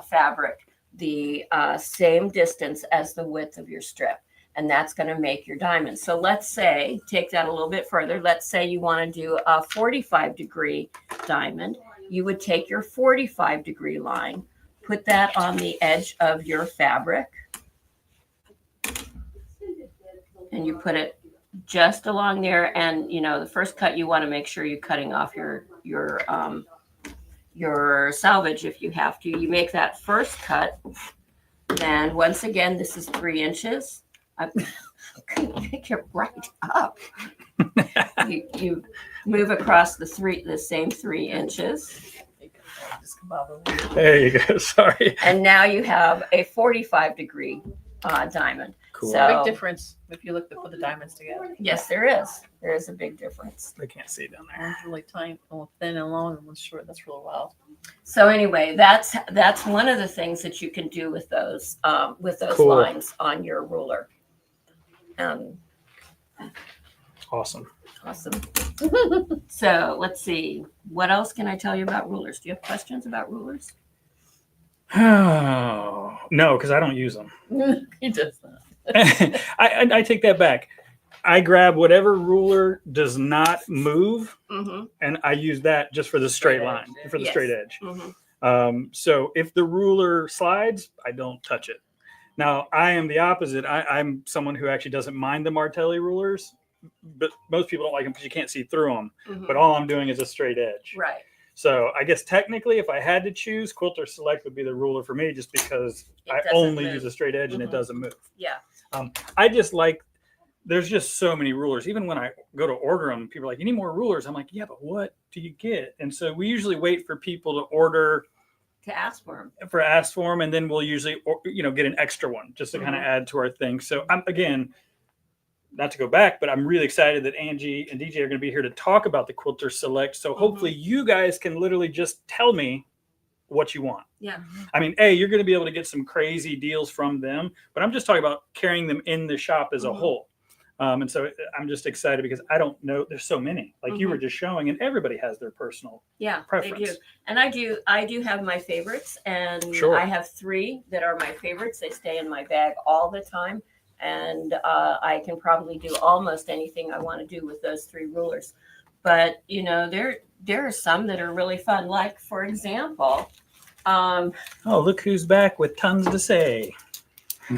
Speaker 3: fabric the same distance as the width of your strip. And that's going to make your diamond. So let's say, take that a little bit further. Let's say you want to do a 45 degree diamond. You would take your 45 degree line, put that on the edge of your fabric, and you put it just along there. And, you know, the first cut, you want to make sure you're cutting off your salvage if you have to. You make that first cut. Then once again, this is 3 inches. I'm going to pick it right up. You move across the same 3 inches.
Speaker 2: There you go. Sorry.
Speaker 3: And now you have a 45 degree diamond.
Speaker 2: Cool.
Speaker 3: So,
Speaker 1: Big difference if you look to put the diamonds together.
Speaker 3: yes, there is. There is a big difference.
Speaker 2: They can't see down there.
Speaker 1: One's really tiny, thin and long, and one's short. That's really wild.
Speaker 3: So anyway, that's one of the things that you can do with those
Speaker 2: Cool.
Speaker 3: lines on your ruler.
Speaker 2: Awesome.
Speaker 3: Awesome. So let's see. What else can I tell you about rulers? Do you have questions about rulers?
Speaker 2: Oh, no, because I don't use them.
Speaker 1: He does that.
Speaker 2: I take that back. I grab whatever ruler does not move,
Speaker 3: Mm-hmm.
Speaker 2: and I use that just for the straight
Speaker 1: Straight
Speaker 2: line,
Speaker 1: edge,
Speaker 2: for the
Speaker 3: Yes.
Speaker 2: straight edge.
Speaker 3: Mm-hmm.
Speaker 2: So if the ruler slides, I don't touch it. Now, I am the opposite. I'm someone who actually doesn't mind the Martelli rulers, but most people don't like them because you can't see through them.
Speaker 3: Mm-hmm.
Speaker 2: But all I'm doing is a straight edge.
Speaker 3: Right.
Speaker 2: So I guess technically, if I had to choose, Quilter Select would be the ruler for me, just because
Speaker 3: It
Speaker 2: I
Speaker 3: doesn't
Speaker 2: only
Speaker 3: move.
Speaker 2: use a straight edge and it
Speaker 3: Mhm.
Speaker 2: doesn't move.
Speaker 3: Yeah.
Speaker 2: I just like, there's just so many rulers. Even when I go to order them, people are like, you need more rulers. I'm like, yeah, but what do you get? And so we usually wait for people to order,
Speaker 3: To ask for them.
Speaker 2: ask for them, and then we'll usually, get an extra one just to kind of add to our thing. So I'm, again, not to go back, but I'm really excited that Angie and DJ are going to be here to talk about the Quilter Select. So hopefully you guys can literally just tell me what you want.
Speaker 3: Yeah.
Speaker 2: I mean, you're going to be able to get some crazy deals from them, but I'm just talking about carrying them in the shop as a whole. And so I'm just excited because I don't know. There's so many, like you were just showing, and everybody has their personal preference.
Speaker 3: They do. And I do have my favorites, and
Speaker 2: Sure.
Speaker 3: I have 3 that are my favorites. They stay in my bag all the time, and I can probably do almost anything I want to do with those 3 rulers. But there are some that are really fun. Like, for example,
Speaker 2: Oh, look who's back with tons to say.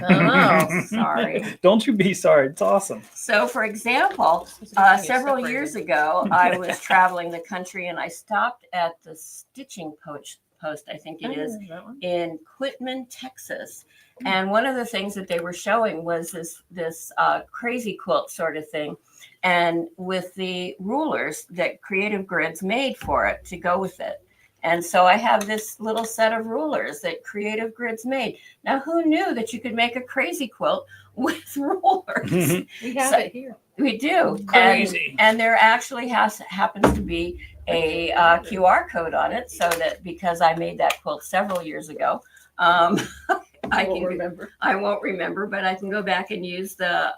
Speaker 1: Oh,
Speaker 3: sorry.
Speaker 2: Don't you be sorry. It's awesome.
Speaker 3: So, for example, several years ago, I was traveling the country, and I stopped at the stitching post, I think it is, in Quitman, Texas. And one of the things that they were showing was this crazy quilt sort of thing, and with the rulers that Creative Grids made for it to go with it. And so I have this little set of rulers that Creative Grids made. Now, who knew that you could make a crazy quilt with rulers?
Speaker 1: We have it here.
Speaker 3: We do.
Speaker 2: Crazy.
Speaker 3: And there actually happens to be a QR code on it, so that because I made that quilt several years ago, I won't remember, but I can go back and use the.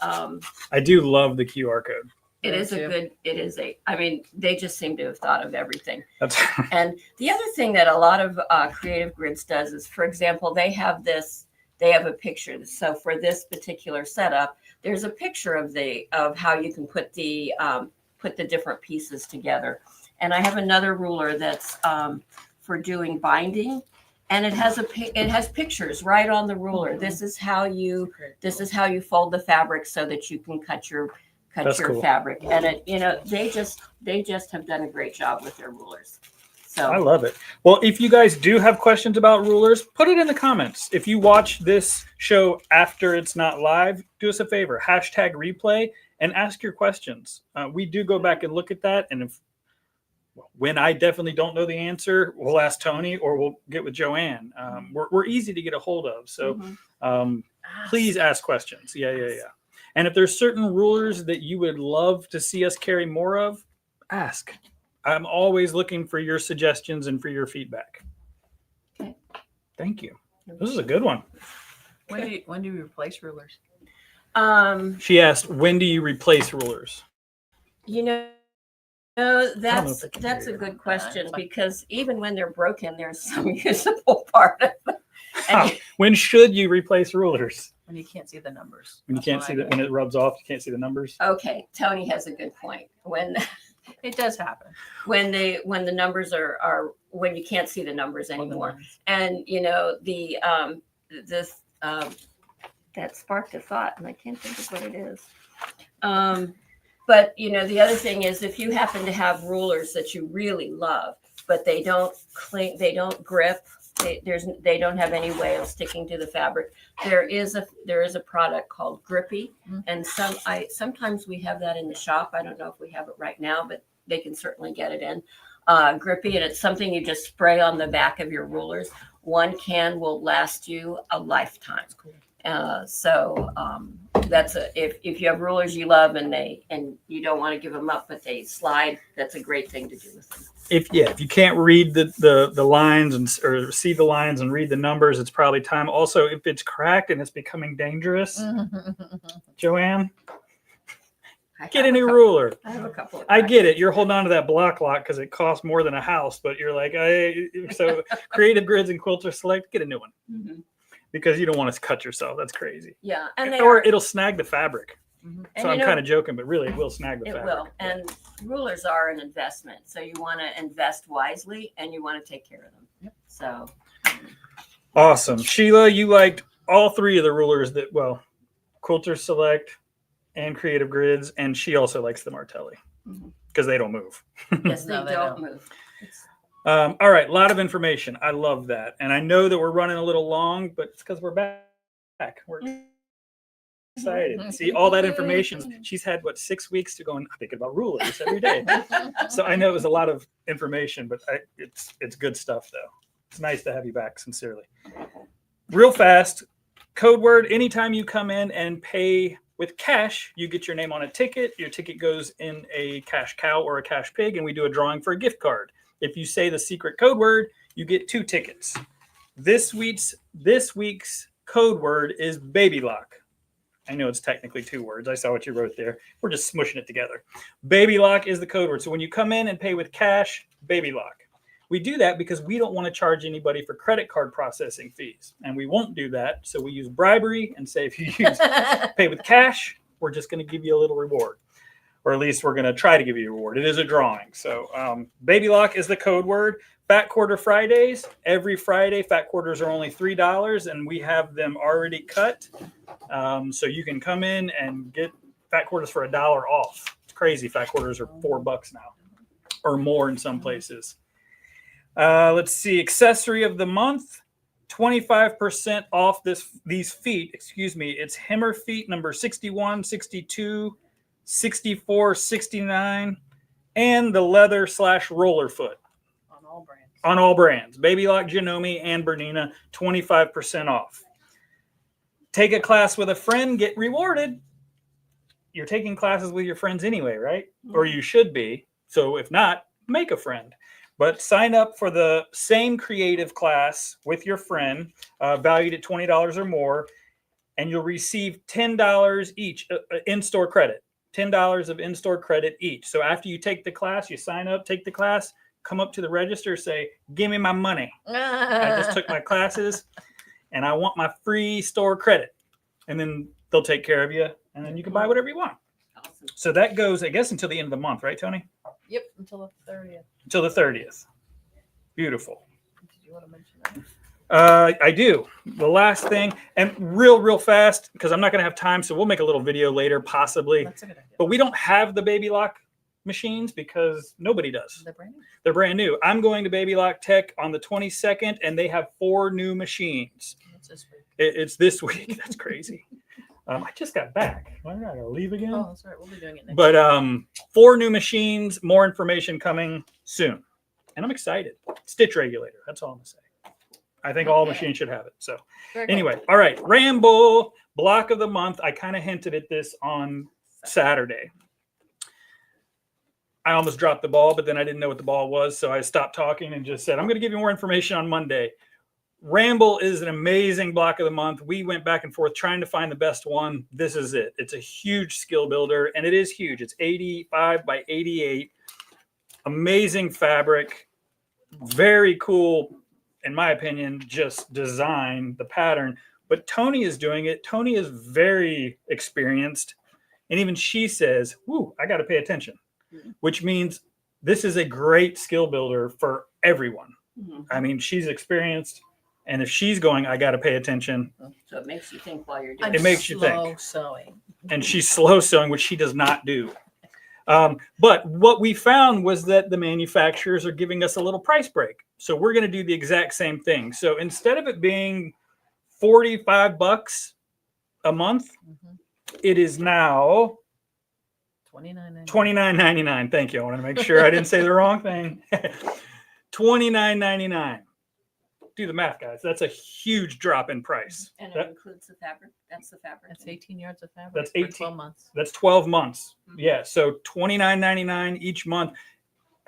Speaker 2: I do love the QR code.
Speaker 3: I mean, they just seem to have thought of everything.
Speaker 2: That's
Speaker 3: And the other thing that a lot of Creative Grids does is, for example, they have a picture. So for this particular setup, there's a picture of how you can put the different pieces together. And I have another ruler that's for doing binding, and it has pictures right on the ruler. This is how you fold the fabric so that you can cut your
Speaker 2: cool.
Speaker 3: fabric. And they just have done a great job with their rulers. So
Speaker 2: I love it. Well, if you guys do have questions about rulers, put it in the comments. If you watch this show after it's not live, do us a favor, #replay, and ask your questions. We do go back and look at that. And when I definitely don't know the answer, we'll ask Tony or we'll get with Joanne. We're easy to get a hold of. So please ask questions. Yeah. And if there's certain rulers that you would love to see us carry more of, ask. I'm always looking for your suggestions and for your feedback.
Speaker 3: Okay.
Speaker 2: Thank you. This is a good one.
Speaker 1: When do you replace rulers?
Speaker 2: She asked, when do you replace rulers?
Speaker 3: That's a good question, because even when they're broken, there's some usable part of them. And
Speaker 2: when should you replace rulers?
Speaker 1: When you can't see the numbers.
Speaker 2: When you can't see when it rubs off, you can't see the numbers.
Speaker 3: Okay, Tony has a good point. When
Speaker 1: it does happen.
Speaker 3: When the numbers are when you can't see the numbers anymore. And that sparked a thought, and I can't think of what it is. But the other thing is, if you happen to have rulers that you really love, but they don't cling, they don't grip, they don't have any way of sticking to the fabric, there is a product called Grippy, and sometimes we have that in the shop. I don't know if we have it right now, but they can certainly get it in. Grippy, and it's something you just spray on the back of your rulers. One can will last you a lifetime. That's if you have rulers you love and you don't want to give them up, but they slide, that's a great thing to do with them.
Speaker 2: If you can't read the lines or see the lines and read the numbers, it's probably time. Also, if it's cracked and it's becoming dangerous, Joanne, get a new ruler.
Speaker 3: I have a couple.
Speaker 2: I get it. You're holding on to that block lock because it costs more than a house, but you're like, so Creative Grids and Quilter Select, get a new one. Because you don't want to cut yourself. That's crazy.
Speaker 3: Yeah,
Speaker 2: or it'll snag the fabric.
Speaker 3: And
Speaker 2: So I'm kind of joking, but really it will snag the
Speaker 3: it
Speaker 2: fabric.
Speaker 3: will. And rulers are an investment. So you want to invest wisely and you want to take care of them.
Speaker 1: Yep.
Speaker 3: So
Speaker 2: Awesome. Sheila, you liked all three of the rulers that, well, Quilter Select and Creative Grids, and she also likes the Martelli because they don't move.
Speaker 3: yes, they
Speaker 1: No, they
Speaker 3: don't
Speaker 1: don't.
Speaker 3: move.
Speaker 2: All right, a lot of information. I love that. And I know that we're running a little long, but it's because we're back. We're excited. See, all that information. She's had, 6 weeks to go and thinking about rulers every day. So I know it was a lot of information, but it's good stuff, though. It's nice to have you back, sincerely. Real fast, code word, anytime you come in and pay with cash, you get your name on a ticket. Your ticket goes in a cash cow or a cash pig, and we do a drawing for a gift card. If you say the secret code word, you get 2 tickets. This week's code word is baby lock. I know it's technically 2 words. I saw what you wrote there. We're just smushing it together. Baby lock is the code word. So when you come in and pay with cash, baby lock. We do that because we don't want to charge anybody for credit card processing fees. And we won't do that. So we use bribery and say if you pay with cash, we're just going to give you a little reward. Or at least we're going to try to give you a reward. It is a drawing. So baby lock is the code word. Fat Quarter Fridays. Every Friday, fat quarters are only $3, and we have them already cut. So you can come in and get fat quarters for $1 off. It's crazy. Fat quarters are $4 now, or more in some places. Let's see. Accessory of the month. 25% off these feet. Excuse me. It's Hemmer feet number 61, 62, 64, 69, and the leather / roller foot. On all brands. Baby Lock, Janome, and Bernina, 25% off. Take a class with a friend, get rewarded. You're taking classes with your friends anyway, right? Or you should be. So if not, make a friend. But sign up for the same creative class with your friend, valued at $20 or more, and you'll receive $10 each in-store credit. $10 of in-store credit each. So after you take the class, you sign up, take the class, come up to the register, say, give me my money. I just took my classes and I want my free store credit. And then they'll take care of you and then you can buy whatever you want.
Speaker 3: Awesome.
Speaker 2: So that goes, I guess, until the end of the month, right, Tony?
Speaker 1: Yep, until the 30th.
Speaker 2: Until the 30th. Beautiful.
Speaker 1: Did you want to mention that?
Speaker 2: I do. The last thing, and real fast, because I'm not going to have time, so we'll make a little video later, possibly.
Speaker 1: That's a good idea.
Speaker 2: But we don't have the Baby Lock machines because nobody does.
Speaker 1: They're brand new.
Speaker 2: They're brand new. I'm going to Baby Lock Tech on the 22nd, and they have 4 new machines.
Speaker 1: That's this week.
Speaker 2: It's this week. That's crazy. I just got back. Why did I leave again?
Speaker 1: Oh, that's right. We'll be doing it next
Speaker 2: But 4 new machines, more information coming soon. And I'm excited. Stitch regulator. That's all I'm going to say. I think all machines should have it. So
Speaker 1: Very
Speaker 2: anyway, all right. Ramble block of the month. I kind of hinted at this on Saturday. I almost dropped the ball, but then I didn't know what the ball was. So I stopped talking and just said, I'm going to give you more information on Monday. Ramble is an amazing block of the month. We went back and forth trying to find the best one. This is it. It's a huge skill builder, and it is huge. It's 85 by 88. Amazing fabric. Very cool, in my opinion, just design, the pattern. But Tony is doing it. Tony is very experienced. And even she says, "Woo, I got to pay attention," which means this is a great skill builder for everyone. I mean, she's experienced. And if she's going, I got to pay attention.
Speaker 3: So it makes you think while you're doing
Speaker 2: It makes you think.
Speaker 1: Slow sewing.
Speaker 2: And she's slow sewing, which she does not do. But what we found was that the manufacturers are giving us a little price break. So we're going to do the exact same thing. So instead of it being $45 a month, it is now $29.99. Thank you. I want to make sure I didn't say the wrong thing. $29.99. Do the math, guys. That's a huge drop in price.
Speaker 3: And it includes the fabric. That's the fabric.
Speaker 1: That's 18 yards of fabric.
Speaker 2: That's
Speaker 1: for
Speaker 2: 18
Speaker 1: 12 months.
Speaker 2: That's 12 months. Yeah. So $29.99 each month,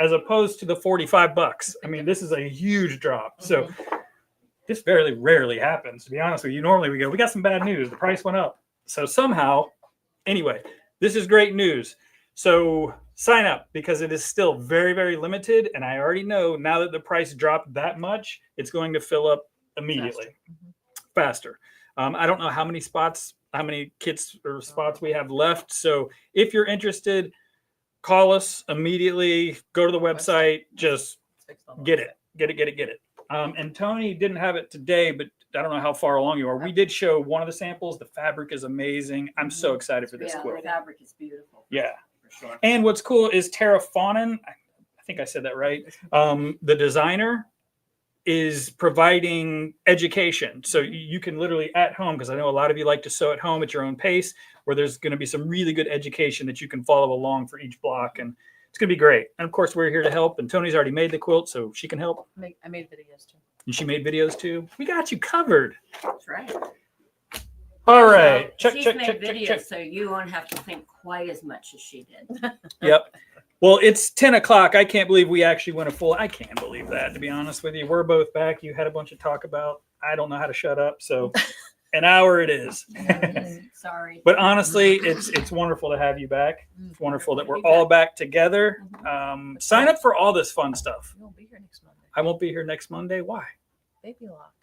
Speaker 2: as opposed to the $45. I mean, this is a huge drop. So this very rarely happens, to be honest with you. Normally we go, we got some bad news. The price went up. So somehow, anyway, this is great news. So sign up because it is still very, very limited. And I already know now that the price dropped that much, it's going to fill up immediately. Faster. I don't know how many spots how many kits or spots we have left. So if you're interested, call us immediately. Go to the website. Just get it. And Tony didn't have it today, but I don't know how far along you are. We did show one of the samples. The fabric is amazing. I'm so excited for this quilt.
Speaker 3: The fabric is beautiful.
Speaker 2: Yeah.
Speaker 3: For sure.
Speaker 2: And what's cool is Tara Fawnin, I think I said that right. The designer is providing education. So you can literally at home, because I know a lot of you like to sew at home at your own pace, where there's going to be some really good education that you can follow along for each block. And it's going to be great. And of course, we're here to help. And Tony's already made the quilt, so she can help.
Speaker 1: I made videos too.
Speaker 2: And she made videos too. We got you covered.
Speaker 3: That's right.
Speaker 2: All right.
Speaker 3: So she's made videos, so you won't have to think quite as much as she did.
Speaker 2: Yep. Well, it's 10 o'clock. I can't believe we actually went a full. I can't believe that, to be honest with you. We're both back. You had a bunch of talk about. I don't know how to shut up. So an hour it is.
Speaker 3: Sorry.
Speaker 2: But honestly, it's wonderful to have you back. It's wonderful that we're all back together. Sign up for all this fun stuff.
Speaker 1: You won't be here next Monday.
Speaker 2: I won't be here next Monday. Why?
Speaker 1: Baby lock.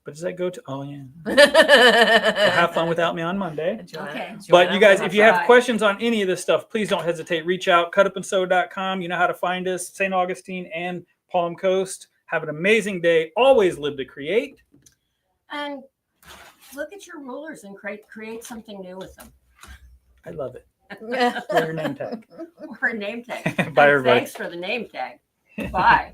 Speaker 2: But does that go to? Oh, yeah. Well, have fun without me on Monday.
Speaker 3: Okay.
Speaker 2: But you guys, if you have questions on any of this stuff, please don't hesitate. Reach out, cutupandsew.com. You know how to find us, St. Augustine and Palm Coast. Have an amazing day. Always live to create.
Speaker 3: And look at your rulers and create something new with them.
Speaker 2: I love it. Or your name tag.
Speaker 3: Or a name tag.
Speaker 2: Bye, everybody.
Speaker 3: Thanks for the name tag. Bye.